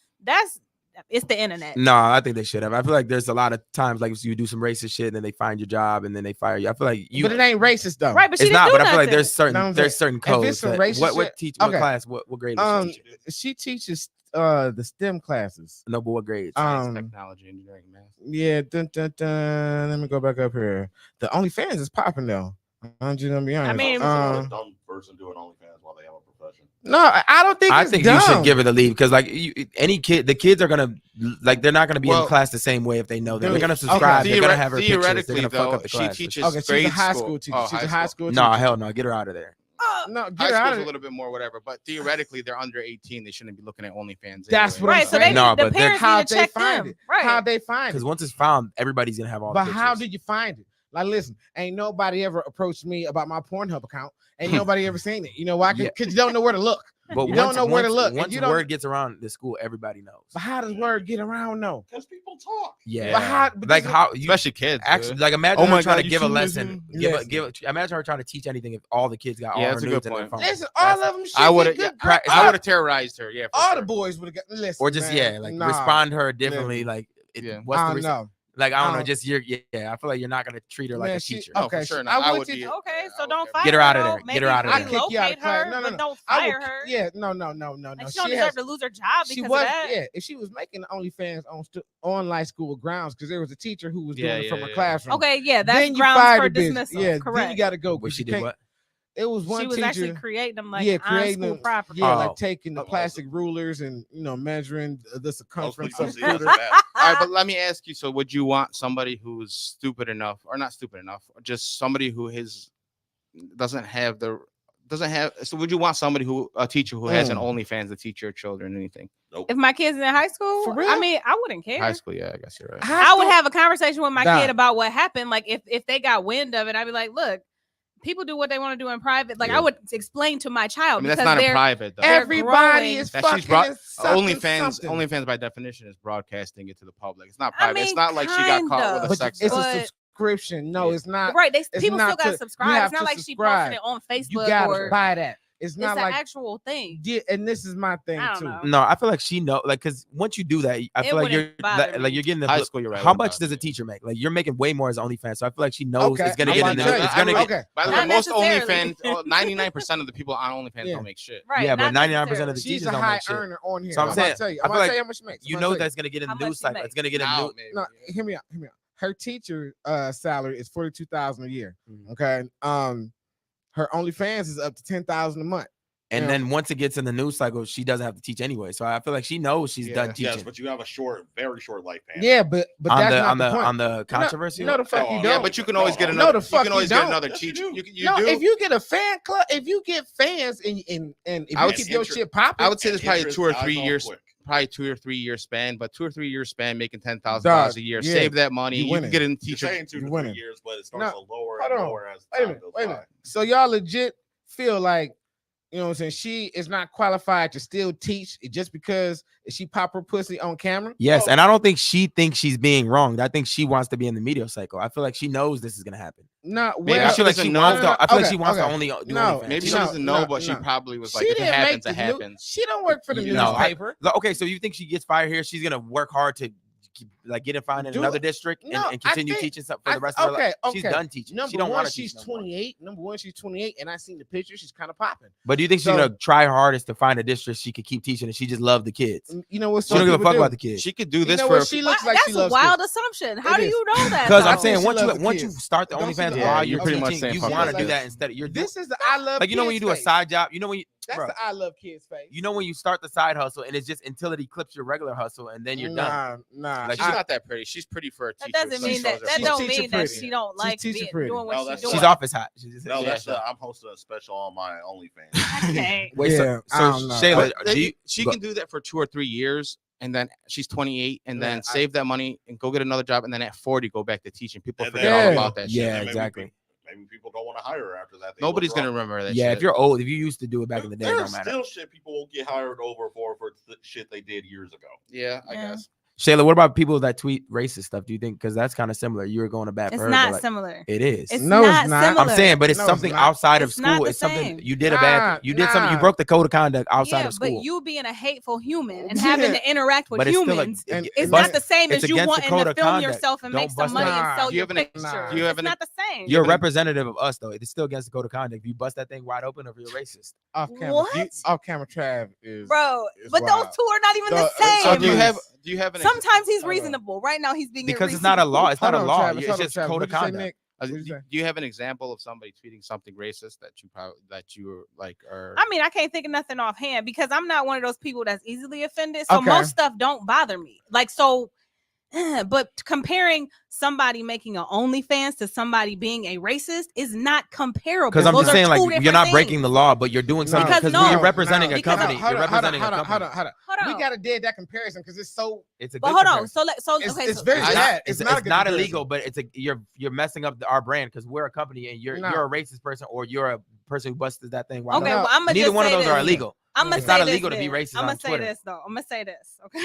it's the internet. No, I think they should have. I feel like there's a lot of times like you do some racist shit and then they find your job and then they fire you. I feel like but it ain't racist though. Right, but it's not. But I feel like there's certain codes. If it's some racist what class? What grade is she teaching? She teaches the STEM classes. No, but what grades? Technology, engineering, math. Yeah. Let me go back up here. The OnlyFans is popping though. I'm just gonna be honest. I mean, a dumb person doing OnlyFans while they have a profession. No, I don't think. I think dumb. You should give her the leave because, like, the kids are gonna they're not gonna be in class the same way if they know that. They're gonna subscribe. They're gonna have her pictures. They're gonna fuck up the class. She teaches she's a high school teacher. She's a high school teacher. No, hell no, get her out of there. No, get her out of a little bit more, whatever. But theoretically, they're under 18. They shouldn't be looking at OnlyFans. That's what I'm saying. So but how they find it? Right? How they find it? Because once it's found, everybody's gonna have all. But the how did you find it? Like, listen, ain't nobody ever approached me about my Pornhub account. Ain't nobody ever seen it. You know why? Because you don't know where to look. But you don't know where to look. Once word gets around the school, everybody knows. But how does word get around though? Because people talk. Yeah. But how? Especially kids. Actually, like imagine her trying to give a lesson. Imagine her trying to teach anything if all the kids got all her nudes in their phone. Listen, all of them. I would have terrorized her. Yeah. All the boys would have got. Listen, or just respond to her differently. Like, what's the know. Like, I don't know, just I feel like you're not gonna treat her like a teacher. Okay, for sure. I would be. Okay, so don't fire her. Get her out of there. Get her out of there. Maybe relocate her, but don't fire her. Yeah, no. Like, she don't deserve to lose her job because of that. Yeah, if she was making OnlyFans on like school grounds, because there was a teacher who was doing it from a classroom. Okay, yeah, that's grounds for dismissal. Yeah, correct. Then you got to go. But she did what? It was one she was teacher, actually creating them like on school property. Yeah, like taking the plastic rulers and measuring the circumference of the scooter. All right, but let me ask you. So, would you want somebody who's stupid enough, or not stupid enough, or just somebody who doesn't have? So, would you want somebody a teacher who has an OnlyFans to teach your children anything? Nope. If my kids in high school, for real? I mean, I wouldn't care. High school, yeah, I guess you're right. I would have a conversation with my kid about what happened. Like, if they got wind of it, I'd be like, look. People do what they want to do in private. Like I would explain to my child. I mean, that's not in private though. Everybody is fucking OnlyFans by definition is broadcasting it to the public. It's not private. It's not like she got caught with a sex. It's a subscription. No, it's not. Right. People still got to subscribe. It's not like she posted it on Facebook. You gotta buy that. It's not like an actual thing. Yeah, and this is my thing too. No, I feel like she because once you do that, I feel like you're getting the high school. You're right. How much does a teacher make? Like you're making way more as OnlyFans, so I feel like she knows it's gonna get in the. Okay. By the way, most OnlyFans, 99% of the people on OnlyFans don't make shit. Right. Yeah, but 99% of the teachers don't make shit. She's a high earner on here. So I'm saying, I feel like how much she makes. You know that's gonna get in the news cycle. It's gonna get in the news. No, hear me out. Her teacher salary is $42,000 a year. Okay. Her OnlyFans is up to $10,000 a month. And then once it gets in the news cycle, she doesn't have to teach anyway. So I feel like she knows she's done teaching. Yes, but you have a very short lifespan. Yeah, but that's not the point. On the controversy. No, the fuck you don't. Yeah, but you can always get another. You can always get another teacher. You do. If you get a fan club, if you get fans and if you keep your shit popping, I would say there's probably 2 or 3 years. probably 2 or 3 year span, but 2 or 3 year span making $10,000 a year. Save that money. You can get a teacher. You're saying 2 to 3 years, but it starts to lower and lower as time goes by. So y'all legit feel like, you know what I'm saying, she is not qualified to still teach just because she pop her pussy on camera? Yes, and I don't think she thinks she's being wronged. I think she wants to be in the media cycle. I feel like she knows this is gonna happen. No, maybe I feel like she wants to. I feel like she wants to only do OnlyFans. Maybe she doesn't know, but she probably was like, if it happens, it happens. She don't work for the newspaper. Okay, so you think she gets fired here? She's gonna work hard to like get it find in another district and continue teaching something for the rest of her life. She's done teaching. Number she don't one, want to she's teach 28. Number one, she's 28, and I seen the picture. She's kind of popping. But do you think she's gonna try her hardest to find a district she could keep teaching, and she just love the kids? You know what? She don't give a fuck about the kids. She could do this for. She looks like that's a wild assumption. How do you know that? Because I'm saying once you start the OnlyFans while you're pretty much teaching, you want to do that instead of you're. This is the I love. Like, you know, when you do a side job, you know when you. That's the I love kids face. You know when you start the side hustle and it's just until it eclipses your regular hustle and then you're done. Like, she's not that pretty. She's pretty for a teacher. That doesn't mean that. That don't mean that she don't like doing what she's doing. She's office hot. No, I'm hosting a special on my OnlyFans. Okay. Wait, so Shayla, she can do that for 2 or 3 years. And then she's 28, and then save that money and go get another job, and then at 40 go back to teaching. People forget all about that shit. Yeah, exactly. Maybe people don't want to hire her after that. Nobody's gonna remember that. Yeah, if you're old, if you used to do it back in the day, it don't matter. Still, shit people will get hired over for shit they did years ago. Yeah, I guess. Shayla, what about people that tweet racist stuff? Do you think, because that's kind of similar? You were going to bat for her. It's not similar. It is. It's not similar. I'm saying, but it's something outside of school. It's something you did a bad. You did something. You broke the code of conduct outside of school. But you being a hateful human and having to interact with humans, it's not not the same as you wanting to film yourself and make some money and sell your picture. It's not the same. You're a representative of us, though. It's still against the code of conduct. If you bust that thing wide open, or you're racist. Off camera Trav is bro, but those two are not even the same. So do you have an? Sometimes he's reasonable. Right now, he's being because it's not a law. It's not a law. It's just code of conduct. Do you have an example of somebody tweeting something racist that you like? Or I mean, I can't think of nothing offhand because I'm not one of those people that's easily offended. So most stuff don't bother me. Like so. But comparing somebody making an OnlyFans to somebody being a racist is not comparable. Because I'm just saying, like, you're not breaking the law, but you're doing something because you're representing a company. You're representing a company. Hold on. We gotta dead that comparison because it's so. It's a. But hold on. So it's very bad. It's not illegal, but it's you're messing up our brand because we're a company and you're a racist person or you're a person who busted that thing. Okay, well, I'm gonna neither one of those are illegal. It's not illegal to be racist. I'm gonna say this though. I'm gonna say this. Okay.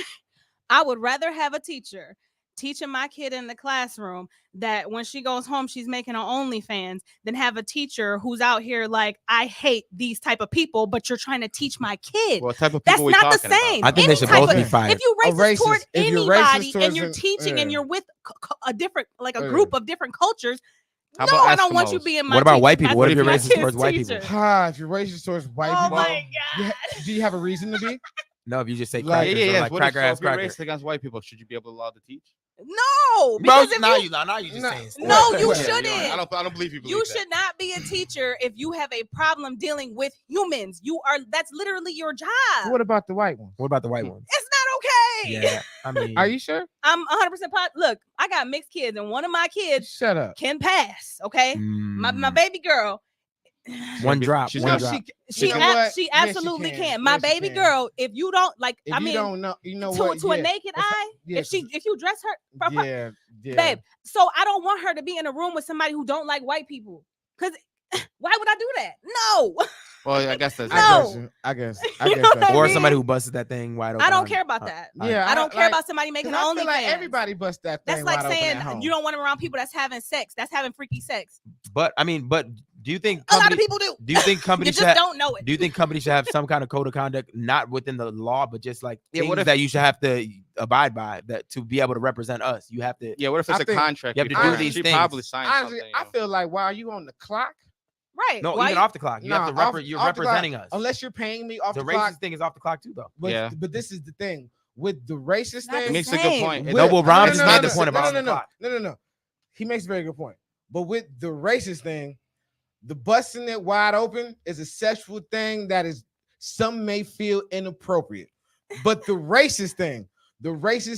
I would rather have a teacher teaching my kid in the classroom that when she goes home, she's making her OnlyFans than have a teacher who's out here like, I hate these type of people, but you're trying to teach my kid. What type of people? That's not the same. I think they should both be fired. If you're racist toward anybody and you're teaching and you're with a different, like a group of different cultures, no, I don't want you being my. What about white people? What if you're racist towards white people? If you're racist towards white people, oh my god, do you have a reason to be? No, if you just say crackers, like cracker ass cracker. Racist against white people, should you be allowed to teach? No, because now you just saying. No, you shouldn't. I don't believe you. You should not be a teacher if you have a problem dealing with humans. That's literally your job. What about the white ones? What about the white ones? It's not okay. Yeah, I mean, are you sure? I'm 100% positive. Look, I got mixed kids, and one of my kids, shut up, can pass. Okay, my baby girl. One drop. She absolutely can. My baby girl, if you don't like, if you don't know, you know what? To a naked eye, if you dress her, babe. So I don't want her to be in a room with somebody who don't like white people. Because why would I do that? No. Well, I guess that's I guess. Or somebody who busted that thing wide open. I don't care about that. Yeah, I don't care about somebody making OnlyFans. Like everybody bust that thing. That's like saying you don't want them around people that's having sex. That's having freaky sex. But do you think a lot of people do? Do you think companies you just don't know it? Do you think companies should have some kind of code of conduct, not within the law, but just like things that you should have to abide by that to be able to represent us? You have to. Yeah. What if it's a contract? You have to do these things. Probably sign honestly, something. I feel like while you on the clock. Right. No, even off the clock. You have to you're representing us. Unless you're paying me off the clock. The racist thing is off the clock too, though. But this is the thing. With the racist thing. He makes a good point. Rahm just made the point about the clock. No. He makes a very good point. But with the racist thing, the busting it wide open is a sexual thing that is some may feel inappropriate. But the racist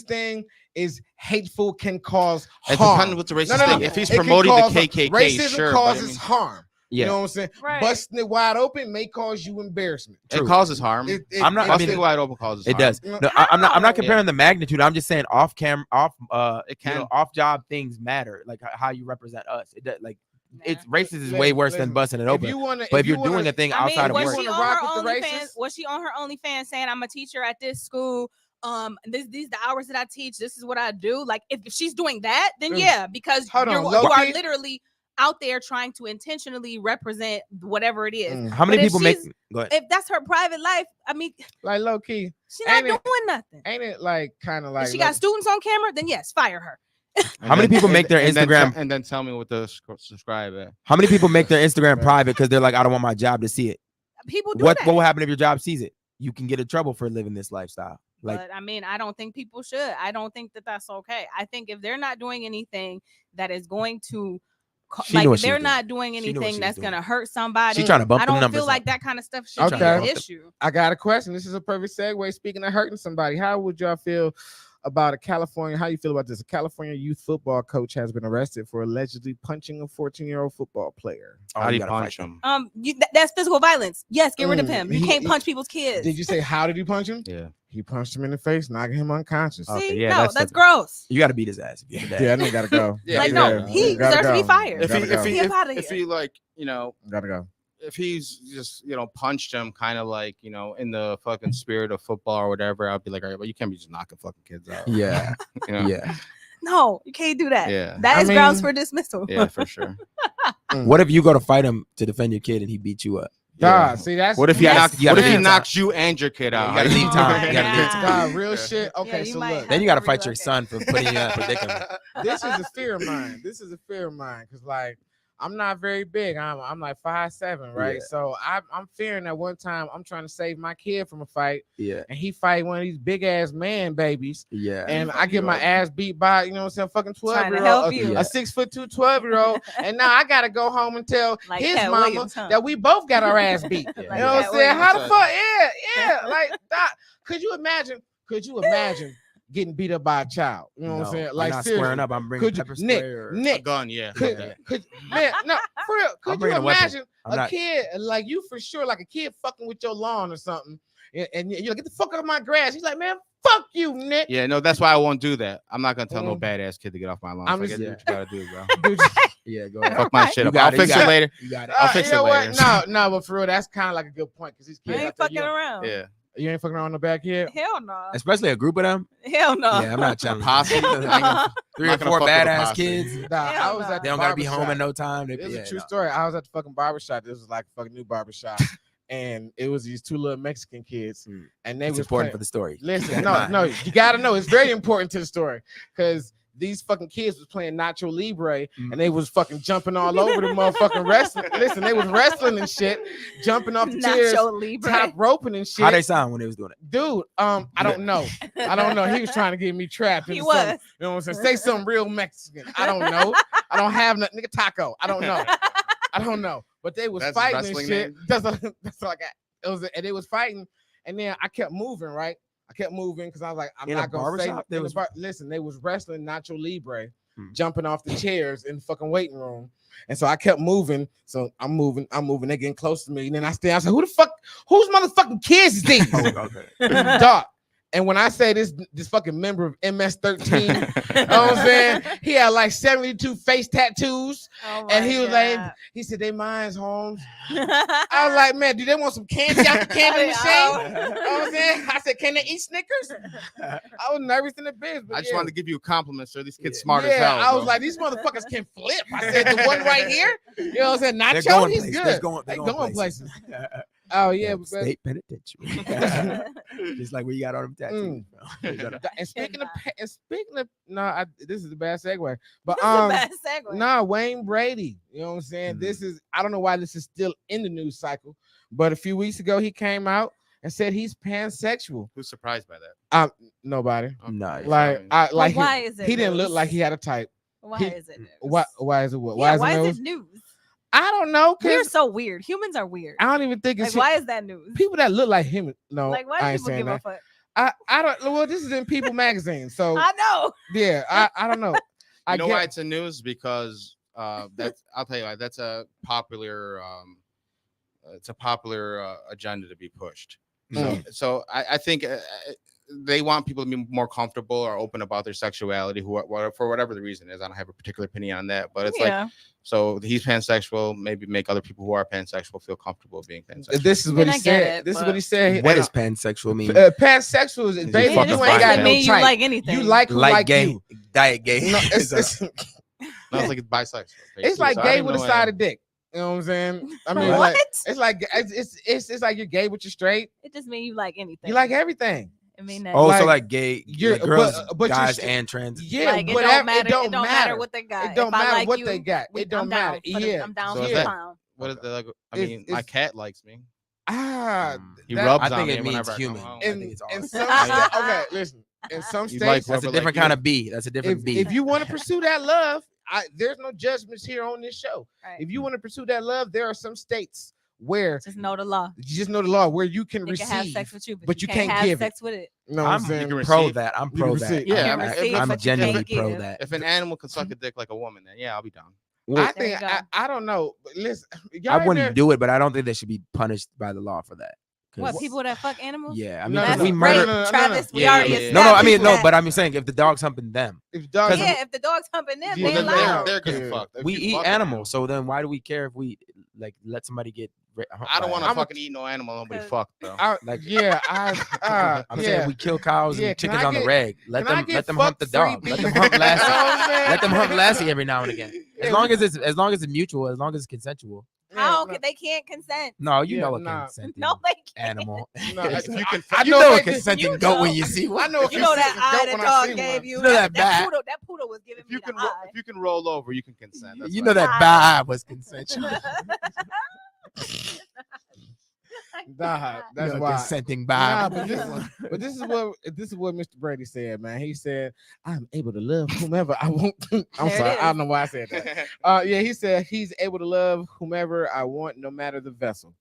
thing is hateful, can cause harm. It depends what's the racist thing. If he's promoting the KKK, racism causes harm. You know what I'm saying? Right. Busting it wide open may cause you embarrassment. It True. causes harm. I'm not- I Busting mean, it wide open causes It harm. does. No, I'm not How? comparing the magnitude. I'm just saying off cam, It can. off job things matter. Like how you represent us. It does, like it's Nah. racist is way worse than busting it open. But if you're doing a thing I mean, outside of was work, she wanna on rock her with the OnlyFans? racists? Was she on her OnlyFans saying, "I'm a teacher at this school. These the hours that I teach. This is what I do." Like, if she's doing that, then yeah, because Hold you on, are low-key? literally out there trying to intentionally represent whatever it is. how many But if people make? she's- Go ahead. If that's her private life, I mean, like low key. she's not Ain't it- doing nothing. Ain't it like kind of like If she got students on camera, then yes, fire her. How many people make their Instagram? And then tell me what to subscribe at. How many people make their Instagram private because they're like, I don't want my job to see it? People do What that. will happen if your job sees it? You can get in trouble for living this lifestyle. Like, But I mean, I don't think people should. I don't think that that's okay. I think if they're not doing anything that is going to, She knew what like, she they're was not doing She knew what anything she was that's doing. gonna hurt somebody. She trying to bump I them don't numbers feel like up. that kind of stuff should Okay. be an Okay. issue. I got a question. This is a perfect segue. Speaking of hurting somebody, how would y'all feel about how you feel about this? A California youth football coach has been arrested for allegedly punching a 14-year-old football player. How do you gotta punch fight him? That's physical violence. Yes, get rid of him. You He- can't he- punch people's kids. Did you say how did you punch him? Yeah. He punched him in the face, knocking him unconscious. Okay, See, yeah, no, that's that's the- gross. You got to beat his ass. If you're the dad. Yeah, that nigga gotta go. Yeah, Like, he no, gotta- he gotta deserves to be go. fired. If he Gotta go. Get outta if here. he like Gotta go. if he's just punched him kind of like in the fucking spirit of football or whatever, I'll be like, all right, but you can't be just knocking fucking kids out. Yeah. You know? Yeah. No, you can't do that. Yeah. That I is grounds mean- for dismissal. Yeah, for sure. What if you go to fight him to defend your kid and he beats you up? God, see that's What if he Yes. knocks? You gotta What if he leave knocks you and your kid out? You gotta leave time. You gotta leave Oh, time. God, real shit. Okay, you so might look, Then you got to to fight your relocate. son for putting you in that predicament. this is a fear of mine. This is a fear of mine because like I'm not very big. I'm like 5'7", right? Yeah. So I'm fearing that one time I'm trying to save my kid from a fight, Yeah. and he fight one of these big ass man babies, Yeah. and I get my ass beat by fucking Trying to 12-year-old, help you. a 6'2" 12-year-old, and now I gotta go home and tell Like his Cat mama Williams, huh? that we both got our ass beat. Yeah. You Like know what Cat I'm saying? How the Williams. fuck? Yeah. Like that. Could you imagine? Getting beat up by a child? You know what I'm saying? I'm Like not seriously. squaring up. I'm bringing Could you, pepper spray or A Nick, gun, yeah. could, Okay. man, no, for real, could you bringing a weapon. imagine I'm a not- kid like you for sure, like a kid fucking with your lawn or something, and you're like, get the fuck out of my grass. He's like, man, fuck you, Nick. Yeah, no, that's why I won't do that. I'm not gonna tell no Mm. badass kid to get off my lawn. I'm Like, just- do what you gotta do, bro. Dude, Yeah, go ahead. Fuck my Alright. shit You up. got I'll it, fix you it got it. later. You got it. I'll fix you it know later. what? No, but for real, that's kind of like a good point because these I kids ain't out there, fucking around. Yeah. you ain't fucking around no back kid. Hell no. Especially a group of them. Hell no. Yeah, I'm not challenging. Posse. Uh-huh. 3 I'm or not gonna 4 fuck with a badass posse. kids. Nah, Hell I was no. at They the don't gotta be home barbershop. in no time. They, It was yeah, a true no. story. I was at the fucking barbershop. This was like a fucking new barbershop. And it was these 2 little Mexican kids. Mm. And they It's was important playing- for the story. Listen, Keep no, that in mind. you gotta know. It's very important to the story because these fucking kids was playing Nacho Libre and they was fucking jumping all over the motherfucking wrestling. Listen, they was wrestling and shit, jumping off the chairs, Nacho Libre. top roping and shit. How they sound when they was doing it? Dude, I don't know. I don't know. He was trying to get me trapped. He into something. was. You know what I'm saying? Say something real Mexican. I don't know. I don't have nothing. Nigga taco. I don't know. I don't know. But they was That's his fighting and wrestling shit. name? That's all I got. It was, and they was fighting, and then I kept moving, right? I kept moving because I was like, I'm In a not gonna say. barbershop? They was- Listen, they was wrestling Nacho Libre, Hmm. jumping off the chairs in the fucking waiting room, and so I kept moving. So I'm moving. They getting close to me, and then I stand. I said, whose motherfucking kids is these? Oh, okay. Dog. And when I say this fucking member of MS-13, you know what I'm saying? He had like 72 face tattoos. Oh And my he was God. like, he said, they mine's Holmes. I was like, man, do they want some candy out the candy machine? You know what I'm saying? I said, can they eat Snickers? I was nervous in the biz. But I just yeah. wanted to give you a compliment, sir. These kids Yeah. smart as hell. I was bro. like, these motherfuckers can flip. I said, the one right here, you know what I'm saying? They're Nacho, going he's places. good. They're They going places. Oh, yeah. But, State penitentiary. Just like where you got all them tattoos. from. and speaking of, no, this is a bad segue. But This is a bad segue. nah, Wayne Brady. You know what I'm saying? Mhm. This is, I don't know why this is still in the news cycle, but a few weeks ago he came out and said he's pansexual. Who's surprised by that? Nobody. Okay. Nice. Like, I Well, like why is it he didn't look news? like he had a type. Why he- is it news? Why is it what? Yeah, Why is it news? it news? I don't know. We're 'Cause so weird. Humans are weird. I don't even think Like, it's why is that news? people that look like him. No, Like, why I do ain't people saying give a that. fuck? I don't. Well, this is in People magazine, so I know. yeah. I don't know. you know why it's in news? Because that's I'll tell you what, that's a popular it's a popular agenda to be pushed. So I think they want people to be more comfortable or open about their sexuality, for whatever the reason is. I don't have a particular opinion on that, but it's like, so he's pansexual. Maybe make other people who are pansexual feel comfortable being pansexual. This is what he said. This is what he said. What does pansexual mean? Pansexual is basically you you ain't got no you type. like anything. You like who like gay, you. diet gay. No, it's like it's bisexual. It's like gay with a side of dick. You know what I'm saying? I mean, what? like it's like it's like you're gay but you're straight. It just means you like anything. You like everything. I mean, that. Oh, like, so like gay, you're girls, but guys, you're, and trans. Yeah, like, whatever. It don't matter what they got. It don't matter like what you, they got. It don't matter. Yeah, I'm down So for is the that- clown. What is the? I mean, my cat likes me. He rubs I on think me it means whenever I come human. home. I think it's in awesome. some okay, listen. In some You states, like That's a rubber different like kind you. of B. That's a different B. if you want to pursue that love, there's no judgments here on this show. Right. If you want to pursue that love, there are some states where Just know the law. you just know the law where you can You can have receive. sex with you, but you can't can't have give it. sex with it. You know what I'm I'm saying? can pro receive. that. I'm You pro can that. receive. Yeah, You I can mean, receive, I'm but you genuinely can't pro give. that. If an animal can suck a dick like a woman, then yeah, I'll be down. I There think you go. I don't know. But listen, y'all I ain't wouldn't never- do it, but I don't think they should be punished by the law for that. 'Cause- What, people that fuck animals? Yeah, I mean, No, 'cause That's we no, murder. no, no, Travis. We Yeah, already yeah, yeah. No, I mean, established no, that. but I'm saying if the dog's humping them, if the dog, Yeah, if the dog's humping them, Yeah, they then allowed. they're getting Yeah. fucked. If we you eat fuck an animals. So then why do we care if we like let somebody get? I don't want to I'm a- fucking eat no animal. Nobody Cause- fuck, bro. Like- yeah, I'm saying yeah. we kill cows Yeah, and can chickens I on the get- reg. Let can I them get let them hump the fucked free dog. Let beef? them hump You know what I'm Lassie. saying? Let them hump Lassie every now and again. Yeah, As long as it's mutual, as long as it's consensual. How no, can they can't consent? No, you Yeah, know a nah. consenting No, they can't. animal. no, If you can, I You know know they a can- consenting you goat when know. you see one. I know. You know that consenting eye goat the when I dog see gave one. you. You know that bat. That poodle was giving if you me the can, eye. if you can roll over, you can consent. That's You what know I that mean. bad was consensual. Nah, that's You know, why. consenting Nah, bad. but this is what Mr. Brady said, man. He said, "I'm able to love whomever I want." I'm There it sorry, I is. don't know why I said that. Yeah, he said he's able to love whomever I want, no matter the vessel.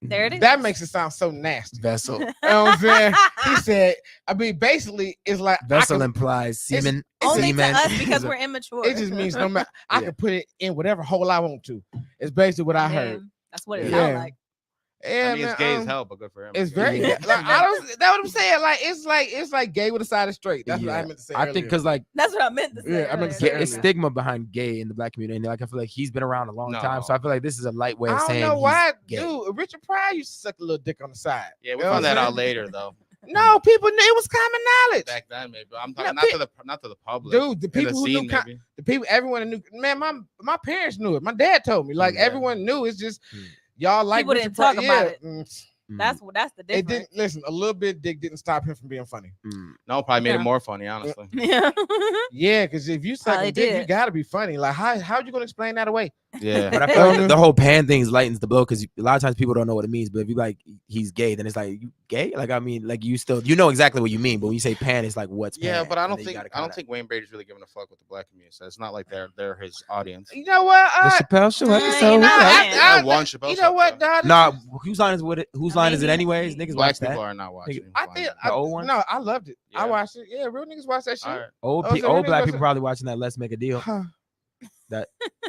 There it is. That makes it sound so nasty. Vessel. You know what I'm saying? He said, I mean, basically, it's like Vessel implies semen. Only to Semen. us because we're immature. it just means no matter. I Yeah. can put it in whatever hole I want to. It's basically what I heard. Man, that's what it Yeah. sounds like. Yeah, I mean, man, it's gay as hell, but good for him. It's I very guess. gay. Like, I don't. That's what I'm saying. Like it's like gay with a side of straight. That's what I Yeah. meant to say. I think earlier. because like That's what I meant to say. Yeah, I meant to say earlier. earlier. it's stigma behind gay in the black community. And like I feel like he's been around a long time, so No. I feel like this is a light way I of don't saying know why, he's gay. dude. Richard Pryor used to suck a little dick on the side. Yeah, we You know found what I'm that out saying? later though. No, people knew it was common knowledge. Back then, maybe. I'm No, talking not to the public. Dude, the In people who knew, scene, maybe. the people, everyone knew. Man, my parents knew it. My dad told me. Like Yeah. everyone knew. It's just Mm. y'all like People Richard didn't talk Pryor. about it. That's the It difference. didn't listen. A little bit dick didn't stop him from being funny. No, probably made Yeah. it more funny, honestly. Yeah. Yeah, because if you suck Probably a dick, you did. gotta be funny. Like how you gonna explain that away? Yeah. But I feel like the whole pan thing lightens the blow because a lot of times people don't know what it means. But if you like he's gay, then it's like you gay. Like I mean, like you know exactly what you mean. But when you say pan, it's like what's Yeah, pan? but I And don't then you think gotta I don't kinda- think Wayne Brady's really giving a fuck with the black community. So it's not like they're his audience. You know what? the Chappelle Show you episode. know, I one Chappelle You Show, know what, though. dog? Nah, whose line is with it? Whose I line mean, is it he- anyways? he- Niggas Black watch people that. are not watching. I Fine. think The old ones? No, I loved it. I Yeah. watched it. Yeah, real niggas watch that shit. All right. Old Oh, so old niggas black watch people it. probably watching that. Let's make a deal. Huh.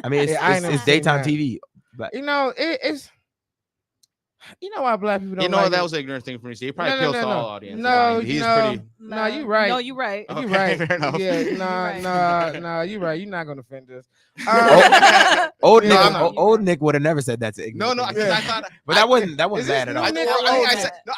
I mean, Yeah, I ain't never it's seen daytime that. TV. But You know, it's. You know why black people don't. You know like that it? was an ignorant thing for me to say. He probably No, appeals no, to no. all audiences. No, I mean, he's no. pretty. No, you right. No, you right. You Okay, right. fair enough. Yeah, You're right. nah, you right. You're not gonna offend us. old Yeah, Nick, I know. old Nick would have never said that to ignorant. No, niggas. because I thought. But that wasn't Is this bad at new all. Nick?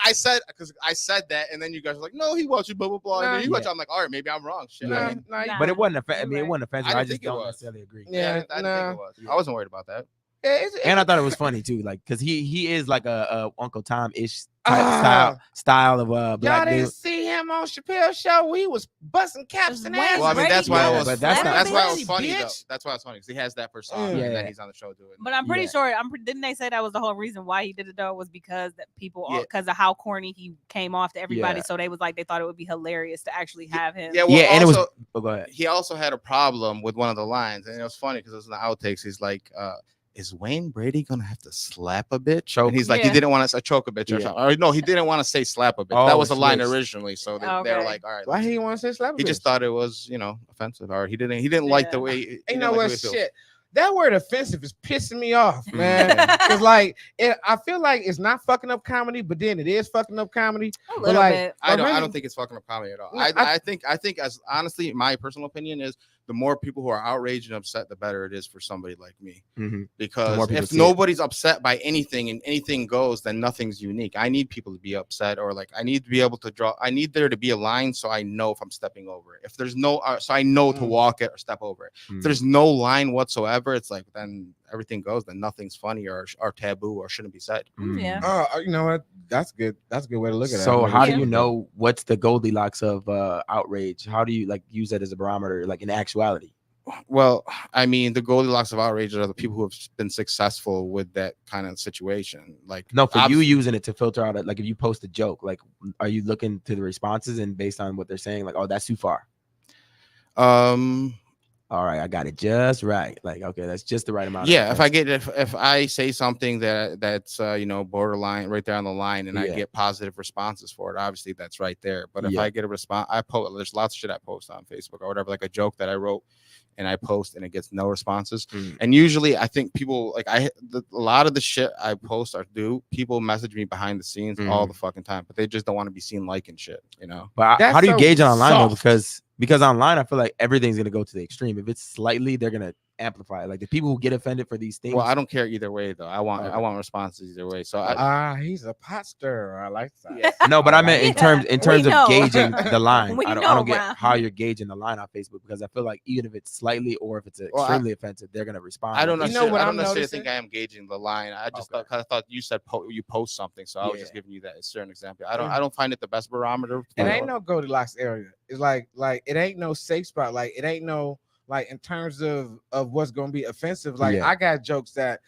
I said because I said that, and then you guys were like, "No, he watches blah blah blah." And then Nah. you watch. I'm like, "All right, maybe I'm wrong." Shit. Yeah. I mean, Nah, Nah. But it wasn't. I You're mean, it right. wasn't offensive. I I didn't just think it don't was. necessarily agree. Yeah, I didn't think nah. it was. I wasn't worried about that. Yeah, it's, And I thought it was funny too, like because he is like a Uncle Tom ish Ah. style of y'all black didn't dude. see him on Chappelle's show where he was busting caps and Wayne ass. Well, I mean, that's Brady why it does was. but that's not- That's why it was Bitch. funny though. That's why it's funny because he has that persona, Yeah. and then he's on the show doing. But I'm pretty Yeah. sure. Didn't they say that was the whole reason why he did it though? Was because that people, Yeah. because of how corny he came off to everybody. Yeah. So they was like, they thought it would be hilarious to actually have him. Yeah, well, Yeah, and it was. also, Oh, go ahead. he also had a problem with one of the lines, and it was funny because it was in the outtakes. He's like, "Is Wayne Brady gonna have to slap a bitch?" Choke. And he's like, Yeah. "He didn't want to choke a bitch or Yeah. something." Or no, he didn't want to say slap a bitch. Oh, that was the line switched. originally. So they were Okay. like, "All right." Why let's- he want to say slap? He just thought it was, offensive, or he didn't like the Yeah. way. You know what? Shit. that word offensive is pissing me off, man. Yeah. Because like I feel like it's not fucking up comedy, but then it is fucking up comedy. A But little like, bit. I really, don't think it's fucking up comedy at all. No, I think as honestly, my personal opinion is the more people who are outraged and upset, the better it is for somebody like me. Mhm. Because more people if see it. nobody's upset by anything and anything goes, then nothing's unique. I need people to be upset, or like I need to be able to draw. I need there to be a line so I know if I'm stepping over it. If there's no, so I know to walk it or step over it. If there's no line whatsoever, it's like then everything goes. Then nothing's funny or taboo or shouldn't be said. Yeah. oh, you know what? That's good. That's a good way to look at it. So how do Yeah. you know what's the Goldilocks of outrage? How do you like use that as a barometer, like in actuality? Well, I mean, the Goldilocks of outrage are the people who have been successful with that kind of situation. Like, No, for you obviously- using it to filter out, like if you post a joke, like are you looking to the responses and based on what they're saying, like, oh, that's too far. All right, I got it just right. Like, okay, that's just the right amount. Yeah, if I say something that's borderline right there on the line, and I Yeah. get positive responses for it, obviously that's right there. But if Yeah. I get a response, I post. There's lots of shit I post on Facebook or whatever, like a joke that I wrote, and I post, and it gets no responses. And usually, I think people like a lot of the shit I post or do, people message me behind the scenes all the fucking time, but they just don't want to be seen liking shit, you know. But That's how do you so gauge it online though? soft. Because online, I feel like everything's gonna go to the extreme. If it's slightly, they're gonna amplify it. Like the people who get offended for these things. Well, I don't care either way though. I want Okay. responses either way. So I, He's a pot stirrer. I like that. Yes. No, but I meant in Yeah, terms we of know. gauging the line. We I know, don't get Ron. how you're gauging the line on Facebook because I feel like even if it's slightly or if it's Well, extremely offensive, they're gonna respond. I don't You know necessarily, what I don't I'm necessarily noticing? think I am gauging the line. I just Okay. I thought you said you post something, so I was just Yeah. giving you that as a certain example. I don't find it the best barometer. It but- ain't no Goldilocks area. It's like it ain't no safe spot. Like it ain't no like in terms of what's gonna be offensive. Like Yeah. I got jokes that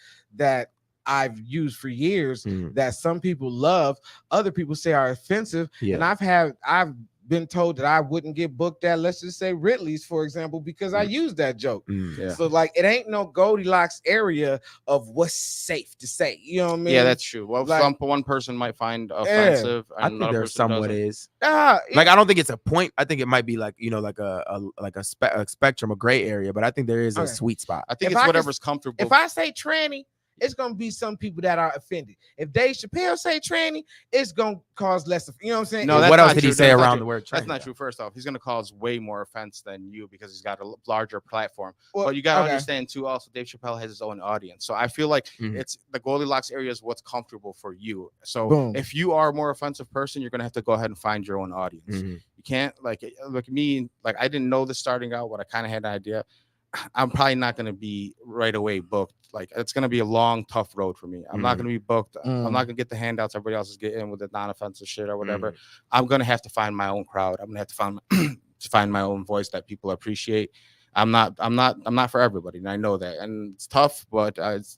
I've used for years Mhm. that some people love, other people say are offensive, Yeah. and I've been told that I wouldn't get booked at, let's just say Ridley's, for example, because I used that joke. Yeah. So like it ain't no Goldilocks area of what's safe to say. You know what I mean? Yeah, that's true. Well, Like- one person might find offensive, I and think another there person somewhat doesn't. is. yeah. Like I don't think it's a point. I think it might be like like a spectrum, a gray area. But I think there is a Okay. sweet spot. I think If it's I whatever's comfortable. If I say tranny, it's gonna be some people that are offended. If Dave Chappelle say tranny, it's gonna cause less. You know what I'm saying? No, What that's else not did he true. say That's not around true. the word That's tranny, not though? true. First off, he's going to cause way more offense than you because he's got a larger platform. Well, But you got to okay. understand too. Also, Dave Chappelle has his own audience, so I feel like Mhm. it's the Goldilocks area is what's comfortable for you. So Boom. if you are a more offensive person, you're going to have to go ahead and find your own audience. Mhm. You can't like look at me. Like I didn't know this starting out, but I kind of had an idea. I'm probably not going to be right away booked. Like it's going to be a long, tough road for me. I'm not going to be booked. I'm not going to get the handouts everybody else is getting with the non-offensive shit or whatever. I'm going to have to find my own crowd. I'm going to have to find to find my own voice that people appreciate. I'm not for everybody, and I know that, and it's tough, but it's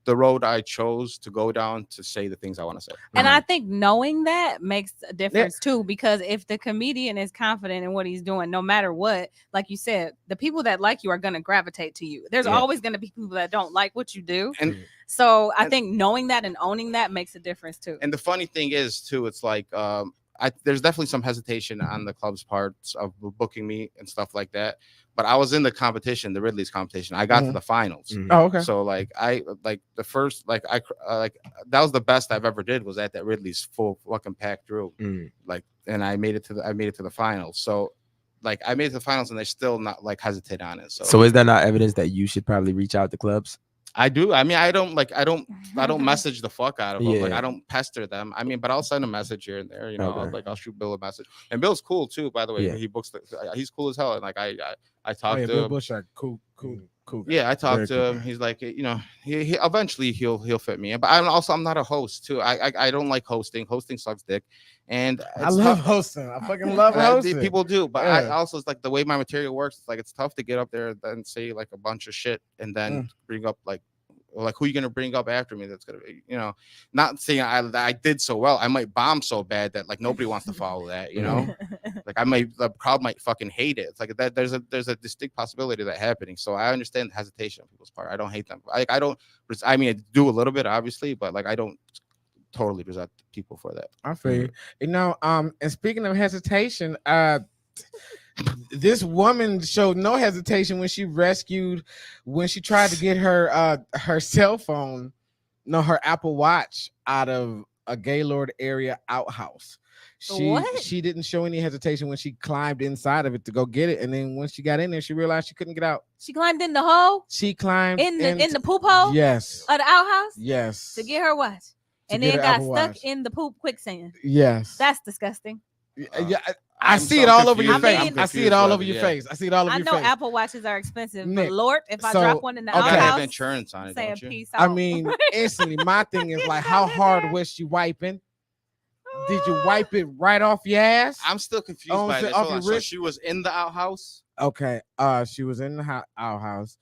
the road I chose to go down to say the things I want to say. And I think knowing that makes a difference too, because if the comedian is confident in what he's doing, no matter what, like you said, the people that like you are going to gravitate to you. There's always going to be people that don't like what you do. And so I think knowing that and owning that makes a difference too. And the funny thing is too, it's like there's definitely some hesitation on the club's parts of booking me and stuff like that. But I was in the competition, the Ridley's competition. I got to the finals. Oh, okay. So like the first that was the best I've ever did was at that Ridley's full fucking packed room. Like, and I made it to the finals. So like I made it to the finals, and they still not like hesitate on it. So is that not evidence that you should probably reach out to clubs? I do. I mean, I don't message the fuck out of them. Like Yeah. I don't pester them. I mean, but I'll send a message here and there. You know, Okay. I'll shoot Bill a message. And Bill's cool too, by the way. Yeah. He books. He's cool as hell. And like I Oh, talked yeah, to Bill him. Bush, cool. Yeah, I Very talked to cool him. guy. He's like, you know, he eventually he'll fit me in. But I'm not a host too. I don't like hosting. Hosting sucks dick. And I it's love tough. hosting. I fucking love hosting. People do, but I Yeah. also it's like the way my material works. It's like it's tough to get up there and say like a bunch of shit and then bring up like who are you gonna bring up after me? That's gonna be, you know, not saying I did so well. I might bomb so bad that like nobody wants to follow that. You know, like the crowd might fucking hate it. It's like that. There's a distinct possibility of that happening. So I understand the hesitation on people's part. I don't hate them. I mean, I do a little bit, obviously, but like I don't totally resent people for that. I feel you. You know, and speaking of hesitation, This woman showed no hesitation when she tried to get her cell phone, her Apple Watch out of a Gaylord area outhouse. What? She didn't show any hesitation when she climbed inside of it to go get it, and then when she got in there, she realized she couldn't get out. She climbed in the hole. She climbed in the poop hole. Yes. Of the outhouse. Yes. To get her watch, and then got stuck in the poop quicksand. Yes. That's disgusting. Yeah. I see it all over your face. I see it all over your face. I see it all over your face. I know Apple Watches are expensive, Nick, but Lord, if I drop one in the outhouse, you have insurance on it, don't you? Peace out. I mean, instantly, my thing is like, how hard was she wiping? Did you wipe it right off your ass? I'm still confused by this. Hold on. So she was in the outhouse? Okay. She was in the outhouse.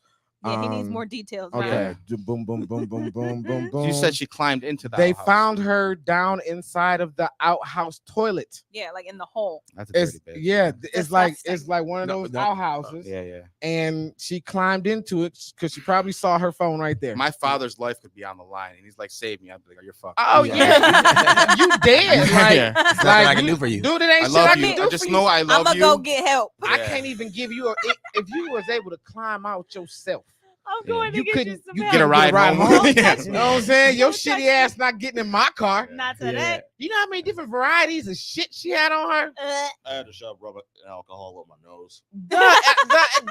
Yeah, he needs more details. Okay. Boom, boom, boom, boom, boom, boom, boom. You said she climbed into the They outhouse. found her down inside of the outhouse toilet. Yeah, like in the hole. That's a dirty bitch. Yeah, it's like one of those outhouses. Yeah. And she climbed into it because she probably saw her phone right there. My father's life could be on the line, and he's like, "Save me!" I'd be like, "Oh, you're fucked." Oh yeah, you dead. Like, There's nothing I can do for you. Dude, it ain't I shit love I you. can do I just for know you. I love I'm you. gonna go get help. I can't even give you if you was able to climb out yourself. I'm going You to couldn't you get a ride home. Yeah. You know what I'm saying? Your shitty ass not getting in my car. Not today. You know how many different varieties of shit she had on her? I had to shove rubber and alcohol up my nose.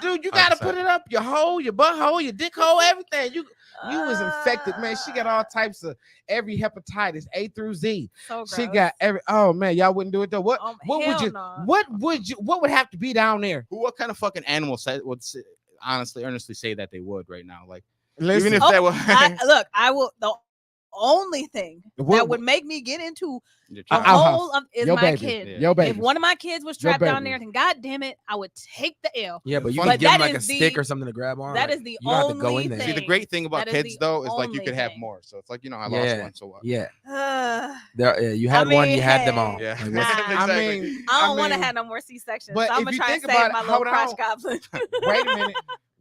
Dude, you gotta put it up your hole, your butthole, your dick hole, everything. You was infected, man. She got all types of every hepatitis A through Z. So gross. She got every. Oh man, y'all wouldn't do it though. What would have to be down there? What kind of fucking animal would earnestly say that they would right now? Like, Listen, even if they were. Look, I will. The only thing that would make me get into a hole is your my baby. kid. Yeah. Your baby. If one of my kids was trapped down there, then God damn it, I would take the L. Yeah, but you But can give them that like a is stick the- or something to grab on. that like, is the you don't have to go only in there. thing. See, the great thing about That is kids the though is like you only could have thing. more. So it's like, I lost one, so what? Yeah. There, You had one, you had them hey. all. Yeah. Like, Nah. Exactly. I don't want to have no more C-sections. but So I'm if gonna you try think and save about my it, little hold crotch on. goblin.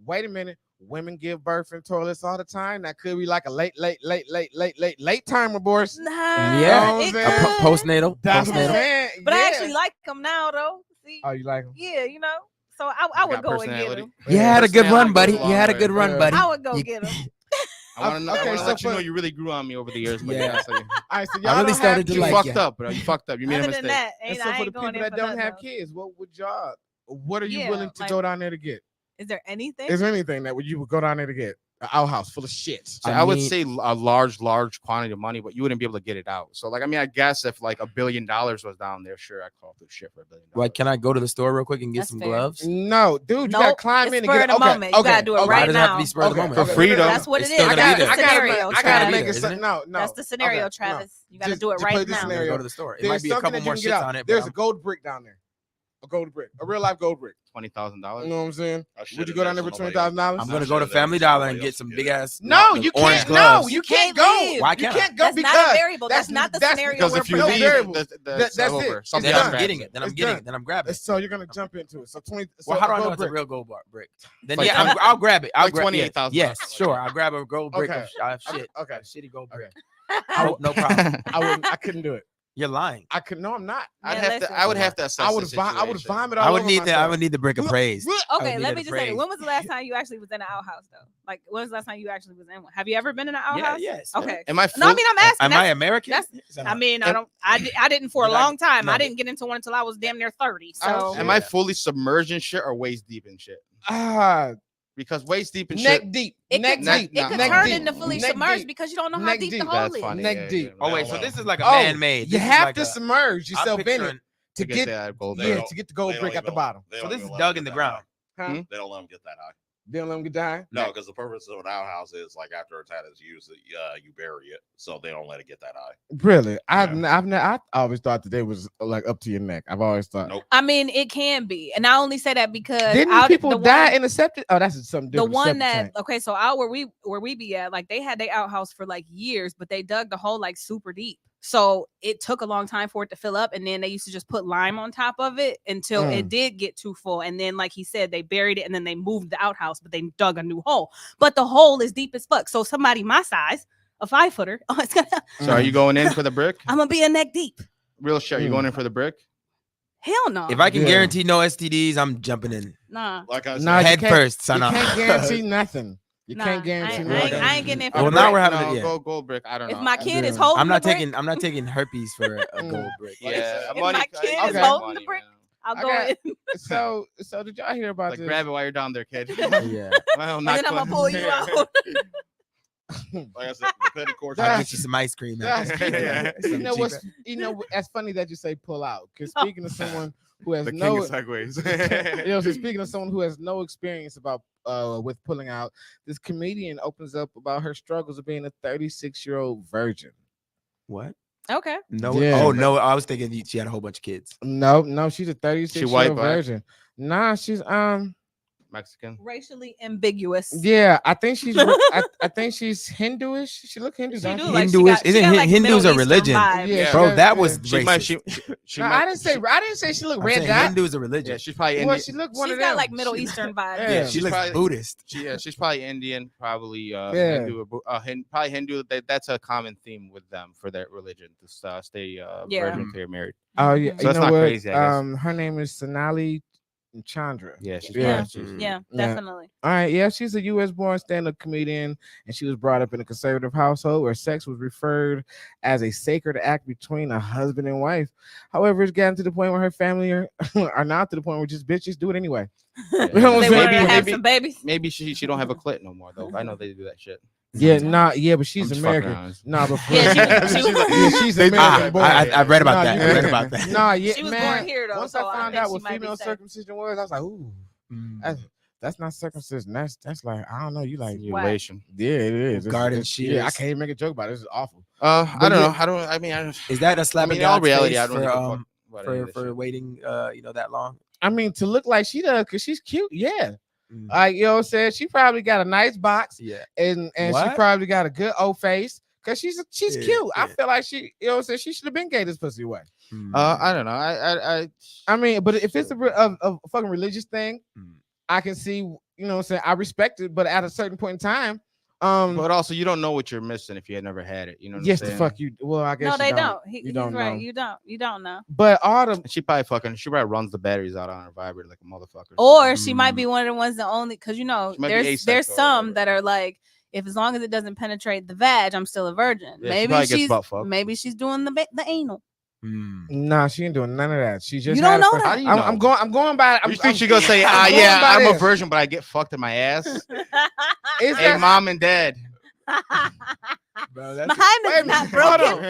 Wait a minute. Women give birth in toilets all the time. That could be like a late timer, boys. Nah, Yeah. it A could. Postnatal. That's what I'm Postnatal. saying. But I Yeah. actually like them now, though. See, Oh, you like them? yeah, So I would got go and get personality. them. You had a good run, Personality buddy. goes a You had a long good way. run, buddy. I would go You- get them. I want to Okay, let so you know you really grew on me over the years. But Yeah. so All right, so y'all I really don't started have to you like kids. fucked you. up, bro. You fucked up. You made a Other mistake. than that, And I so for ain't the going people in that for don't nothing have else. kids, what are you Yeah, willing to like- go down there to get? Is there anything? Is there anything that you would go down there to get? An outhouse full of shit. So I I would mean- say a large quantity of money, but you wouldn't be able to get it out. So like, I guess if like $1 billion was down there, sure, I'd call through shit for $1 billion. Like, can I go to the store real quick and get That's some fair. gloves? No, dude, you Nope, gotta climb it's in and spur get of the moment. You gotta do it okay. Why right does it have to be now. spur of the Okay, moment? for okay. freedom. That's what It's it still is. gonna That's be the there. scenario, I gotta Travis. make it Isn't so, it? no. That's the scenario, Okay, Travis. You gotta Just do it to play right this now. I'm gonna scenario. go to the store. It There's might be a something couple that more you can shits get out. on it. There's But a gold brick down there. A gold brick. A real life gold brick. $20,000. You know what I'm saying? I should Would you have go down there done for somebody $20,000? I'm I gonna should go to have done Family somebody Dollar and else get to some get big it. ass. No, you orange can't. No, gloves. you You can't can't go. leave. Why You can't I? can't go That's because not a variable. That's that's- not the that's- scenario Because we're if you presenting. leave, variable. that's That's over. it. Something Then It's else I'm getting grabs it. Then I'm It's getting done. it. Then I'm grabbing it. So you're gonna jump into it. So 20. Well, so how do I gold know it's a brick. real gold brick? Then Like yeah, 20 I'll grab it. I'll like grab $28,000. Yes, sure. I'll grab a gold brick Okay. of shit. Okay. Shitty gold brick. I No problem. I couldn't do it. You're lying. I could. No, I'm not. listen. I would have to assess. I would the have vomit situation. all I would over need myself. I would need the brick appraised. I Okay, would let need me it just say, appraised. when was the last time you actually was in an outhouse though? Like, when was the last time you actually was in one? Have you ever been in an Yeah, outhouse? yes. Okay. Am I? No, I mean I'm asking. Am I American? I mean, I didn't for a Did I- long time. no, I didn't get into one until I was damn near 30. So Am I fully submerged in shit or waist deep in shit? Because waist deep in neck shit. deep. it Neck could, deep. it could neck turn deep. into fully Neck submerged deep. because you don't know how Neck deep the deep. hole That's is. funny. Neck yeah, deep. yeah. Oh wait, so this is like a Oh, man-made. You This is have like to a- submerge I'm yourself in it picturing- to To get that gold They yeah brick. don't- to get the gold they brick don't at the even- bottom. they So don't this even is let dug them in the get that ground. high. Huh? They don't let them get that high. They don't let them get die. No, because the purpose of an outhouse is like after it's had its use, you bury it, so they don't let it get that high. Really? I always thought that they was like up to your neck. I've always thought. Nope. I mean, it can be, and I only say that because Didn't people the die one- in a septic? Oh, that's something the different. one septic that tank. okay, so out where we be at, like they had their outhouse for like years, but they dug the hole like super deep. So it took a long time for it to fill up, and then they used to just put lime on top of it until it did get too full. And then, like he said, they buried it and then they moved the outhouse, but they dug a new hole. But the hole is deep as fuck. So somebody my size, a 5-footer, it's gonna. So are you going in for the brick? I'm gonna be a neck deep. Real shit. Are you going in for the brick? Hell no. If I can Yeah. guarantee no STDs, I'm jumping in nah. Like I said, Nah, you head can't- first. You Son of- can't guarantee nothing. You Nah, can't guarantee I nothing. ain't getting it for Well, the now brick. we're having no, it. Yeah. gold brick. I don't know. If my kid is Yeah. holding I'm not the brick, taking. I'm not taking herpes for a Mm. gold brick. Like I Yeah, said, if money. my kid is Okay. holding money, the brick, man. I'll I go got- in. So did y'all hear about Like this? grab it while you're down there, kid. Yeah. Well, And not then I'm gonna quite. pull you out. like I said, the petty course. I'll That's- get you some ice cream. That's- Yeah. You know what's that's funny that you say pull out. Because speaking of someone who has The king no of segues. so speaking of someone who has no experience about with pulling out, this comedian opens up about her struggles of being a 36-year-old virgin. What? Okay. No. Yeah. Oh no. I was thinking she had a whole bunch of kids. No, she's a white, 36-year-old black? virgin. Nah, she's Mexican. Racially ambiguous. yeah, I think I think she's Hinduish. She look Hindu. She don't do she? like she Hinduish- got, isn't got, like, Hindus Middle a religion? Eastern vibes. Yeah, Bro, she that does, was yeah. She racist. might. She No, might. I didn't say she look I'm red saying dot. Hindu is a religion. Yeah, she's probably Well, Indian. she look one She's of got them. like Middle She- Eastern vibes. Yeah. yeah, she she's looks probably- Buddhist. She's probably Indian, probably Yeah. Hindu, probably Hindu. That's a common theme with them for their religion to stay Yeah. virgin until you're married. Oh yeah, Mhm. So that's you know not what? crazy, I guess. Her name is Sonali Chandra. Yeah, she's Yeah. probably she's- Mm. Yeah, Yeah. definitely. All right, yeah, she's a U.S. born stand-up comedian, and she was brought up in a conservative household where sex was referred as a sacred act between a husband and wife. However, it's gotten to the point where her family are now to the point where just bitches do it anyway. Yeah. You know what They I'm wanted saying? to have maybe- some babies. Maybe she don't have a clit no more though. I know they do that shit. Yeah, Sometimes. yeah, but I'm she's just fucking American. around. Nah, but Yeah, she's They- American born. I read about Nah, that. you I read good. about that. Nah, yeah, She was man. born here, though, Once so I I found think out she what might be female safe. circumcision was, I was like, ooh, that's not circumcision. That's like I don't know. You like Mutilation. yeah, it is. Garden yeah, I shears. can't even make a joke about it. This is awful. I But don't yeah. know. I don't. I mean, Is that a I slap mean, in in all God's reality, face I don't for give a fuck about any of that for shit. waiting that long? I mean, to look like she does because she's cute. Yeah, Mm. like you know, what I'm saying she probably got a nice box Yeah. and she What? probably got a good old face because she's Yeah, cute. I yeah. feel like she, you know, what I'm saying she should have been gay this pussy away. Mm. I don't know. I mean, but if it's a fucking religious thing, Mm. I can see, you know what I'm saying, I respect it, but at a certain point in time, But also, you don't know what you're missing if you had never had it. You know what yes, I'm the saying? fuck you. Well, I guess No, you they don't. don't. You He's don't right. know. You don't know. But all the And she probably runs the batteries out on her vibrator like a motherfucker. Or she might be one of the ones that only because She might be there's asexual or some whatever. that are like, if as long as it doesn't penetrate the vag, I'm still a virgin. Yeah, she maybe probably gets she's butt fucked. maybe she's doing the anal. Mm. nah, she ain't doing none of that. She just You don't had a know first- that? How do you I'm know? I'm going by it. You think she gonna say, I'm going yeah, by I'm a this. virgin, but I get fucked in my ass? Is Hey, that mom and dad. Bro, that's My wait a hymen's minute, not hold broken.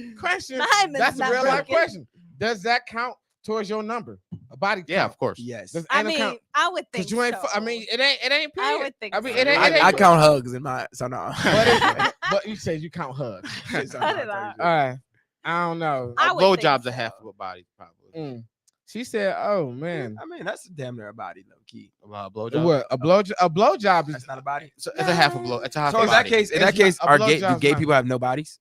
on. Question. My hymen's That's a not real life broken. question. Does that count towards your number? A body count? Yeah, of course. yes. Does I anal mean, count? I would think Because you ain't. so. I mean, it ain't. I Period. would think I mean, so. it ain't. I count hugs in my so no. But you said you count hugs. So Cut no, it out. All right. I don't know. I A would think blowjob's a so. half of a body, probably. Mm. She said, "Oh man, I mean, that's damn near a body, low key. A blowjob. what a blowjob is That's not a body. So it's a half a blow. It's a half So a in that body. case, It's not- a are gay? Do blowjob's gay not- people have no bodies?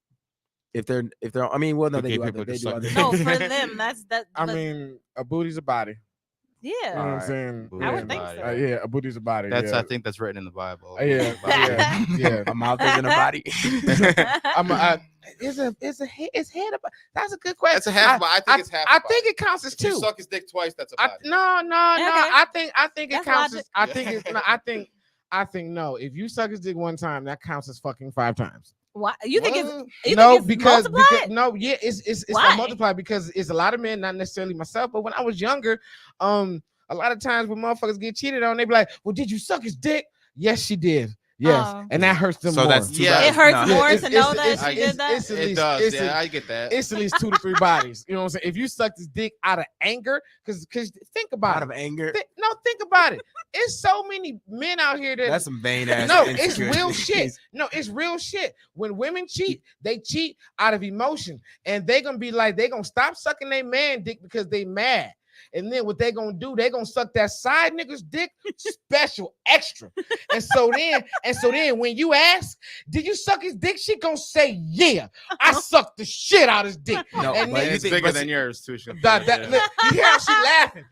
If they're, I mean, well, no, The they gay do. people They just do. suck other dick. No, things. for them, that's that. I but mean, a booty's a body. You know yeah. what I'm Alright. saying? Booty I is would a think body. so. Yeah, a booty's a body. That's yeah. I think that's written in the Bible. Yeah, yeah, yeah. A mouth isn't a body. It's head about. That's a good question. That's a half. I think it's half. I a body. think it counts as If you two. suck his dick twice. That's a I, body. no. Okay. I think it That's counts. logic. I think it's. No, I think no. If you suck his dick one time, that counts as fucking 5 times. Why you think it's What? you No, think it's because multiplied? no, yeah, it's Why? not multiplied because it's a lot of men, not necessarily myself, but when I was younger, a lot of times when motherfuckers get cheated on, they be like, "Well, did you suck his dick?" Yes, she did. Yes, Oh. and that hurts them So more. that's two Yeah. bodies. It hurts No. more It's- to know it's- that she it's- did that. it's- at It least- does. it's Yeah, a- I get that. It's at least 2 to 3 bodies. You know what I'm saying? If you suck his dick out of anger, because think about Out it. of anger. Think about it. It's so many men out here that That's some vain ass. no, it's insecurity. real shit. No, it's real shit. When women cheat, they cheat out of emotion, and they gonna be like, they gonna stop sucking their man dick because they mad. And then what they gonna do? They gonna suck that side nigga's dick special, extra. And so then when you ask, did you suck his dick? She gonna say, yeah, I sucked the shit out his dick. No, And but then you It's think, bigger but than yours too. She- Look, you hear how she laughing?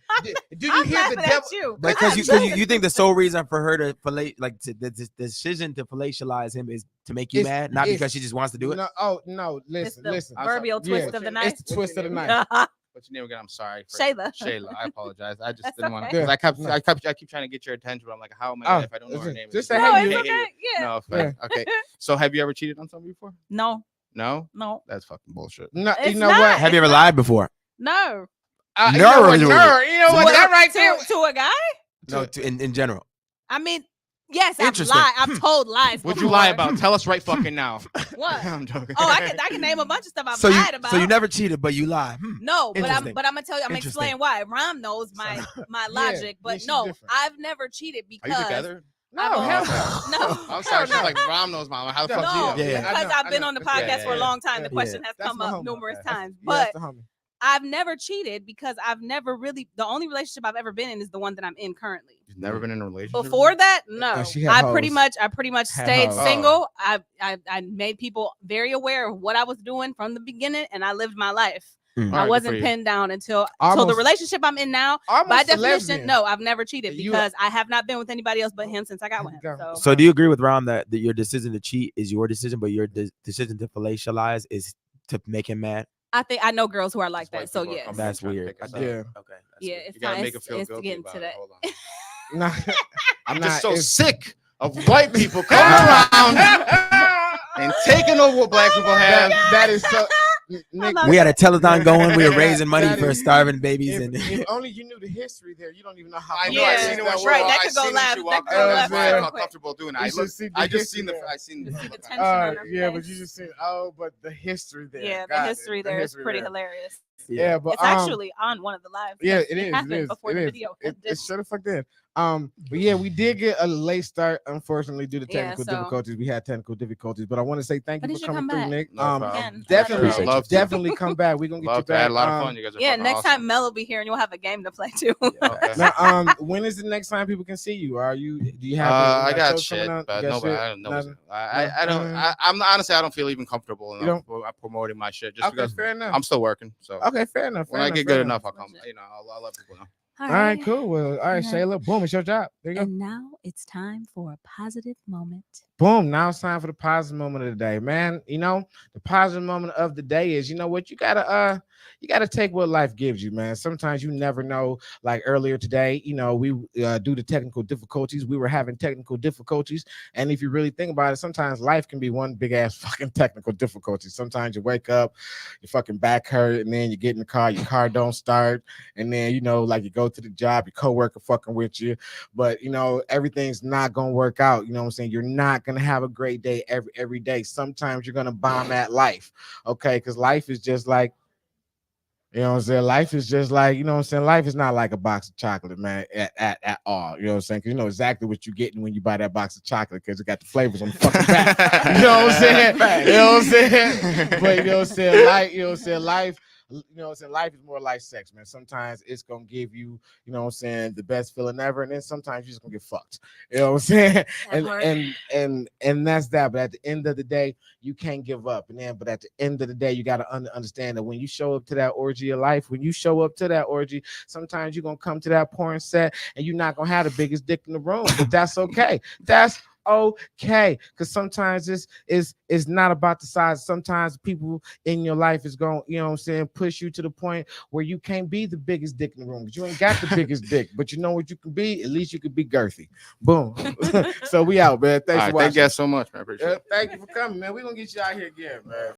Do you I'm hear the laughing devil? at you. because you think the sole reason for her to fillet, like the decision to fellatialize him is to make you It's- mad, not it's- because she just wants to do it. No, oh no, It's listen, the listen. proverbial Yeah, twist of the night. It's the twist of the night. What's your name again? I'm sorry. Shayla. Shayla. I apologize. I just That's didn't want okay. to. Yeah. I keep trying to get your attention, but I'm like, how am I Oh, gonna if I don't know her just- name? just It's say, No, hey, it's you. okay. Yeah. No, Yeah. okay. So have you ever cheated on somebody before? No. No, No. that's fucking bullshit. No, you It's know not. what? Have you ever It's lied before? No. You know what? No. Nerd. You know what? That right there. To a guy? No, in general. I mean, yes, I've Interesting. lied. I've told lies. What'd you before. lie about? Tell us right fucking now. What? I'm joking. Oh, I can name a bunch of stuff I've So lied about. you never cheated, but you lie. No, but I'm Interesting. gonna tell you. I'm gonna Interesting. explain why. Rahm knows my logic, but she's no, different. I've never cheated Are because you together? No, I've hell no. no. No. I'm sorry. She's no. like Rom knows mama. How the No. fuck do No, you? Yeah. because I I've been know. on the Yeah, podcast for a yeah, long time. yeah. The question has That's come my up homie. numerous That's- times, yeah, but that's the homie. I've never cheated because I've never really. The only relationship I've ever been in is the one that I'm in currently. You've never been in a relationship. Before that, no. she had I pretty hoes. much Had stayed hoes. single. I made people very aware of what I was doing from the beginning, and I lived my life. Mm. I Alright, good wasn't for you. pinned down until the Almost- relationship I'm in now. Almost By a definition, lesbian. no, I've never cheated You- because I have not been with anybody else but him since I got with him. So So do you agree with Ram that your decision to cheat is your decision, but your decision to fellatialize is to make him mad? I think I know girls who are like That's that. why So people are yes, coming That's trying to weird. pick us I up. Yeah. Okay. That's yeah, weird. it's You gotta fine. make her feel It's guilty getting about to it. that. Hold on. Nah, I'm Nah, just so it's- sick of white people coming around and taking over what black people have. that is so. Nick, love We had a telethon going. We were That- raising money that for is- starving babies, If, and if only you knew the history there, you don't even know how. I know. Yeah, I seen it when she right, walked. that I could go seen when left, she that walked could go out. left That's why I real felt quick. comfortable doing You it. should see the I just seen history the. there. I seen. You see the the tension on her Yeah, but face. you just said, but the history there. Yeah, the God, history there is history pretty there. hilarious. Yeah, but It's actually on one of the lives. yeah, because it is. happened It is. before It the is. video. It ended. should have fucked in. But yeah, we did get a late start, unfortunately, due to Yeah, technical so- difficulties. We had technical difficulties, but I want to say thank But you you for should coming come through, back. Nick. No problem. Again, Definitely, Appreciate Love to. definitely come back. We're gonna get you Love to. I back. had a lot of fun. You guys are Yeah, fucking next awesome. time Mel will be here and you'll have a game to play too. Okay. Now, when is the next time people can see you? Are you? Do you have? I like, got shows shit, coming out? but You got nobody. shit? I don't know. Nothing? I don't. I'm honestly. I don't feel even comfortable You enough promoting my shit just Okay, because fair enough. I'm still working. So Okay, fair enough. when fair I get fair good enough, I'll come. I'll let people know. All right, cool. Well, all right, Yeah. Shayla. Boom, it's your job. There you go. And now it's time for a positive moment. Boom. Now it's time for the positive moment of the day, man. You know, the positive moment of the day is, you know what, you gotta take what life gives you, man. Sometimes you never know. Like earlier today, you know, we due to technical difficulties, we were having technical difficulties. And if you really think about it, sometimes life can be one big ass fucking technical difficulty. Sometimes you wake up, your fucking back hurt, and then you get in the car, your car don't start, and then you know, like you go to the job, your coworker fucking with you, but you know, everything's not gonna work out. You know what I'm saying? You're not gonna have a great day every day. Sometimes you're gonna bomb at life, okay? Because life is just like, you know what I'm saying? Life is just like, you know what I'm saying? Life is not like a box of chocolate, man, at all. You know what I'm saying? Because you know exactly what you're getting when you buy that box of chocolate because it got the flavors on the fucking back. You know what I'm saying? You know what I'm saying? But you know what I'm saying? Life, you know what I'm saying? Life, you know what I'm saying? Life is more like sex, man. Sometimes it's gonna give you, you know what I'm saying, the best feeling ever, and then sometimes you're just gonna get fucked. You know what I'm saying? And that's that. But at the end of the day, you can't give up. But at the end of the day, you gotta understand that when you show up to that orgy of life, when you show up to that orgy, sometimes you're gonna come to that porn set and you're not gonna have the biggest dick in the room, but that's okay. That's okay, because sometimes this is not about the size. Sometimes people in your life is going, you know what I'm saying, push you to the point where you can't be the biggest dick in the room, because you ain't got the biggest dick, but you know what you can be. At least you can be girthy. Boom. So we out, man. Thanks for watching. Thank you guys so much, man. I appreciate it. Thank you for coming, man. We're gonna get you out here again, man.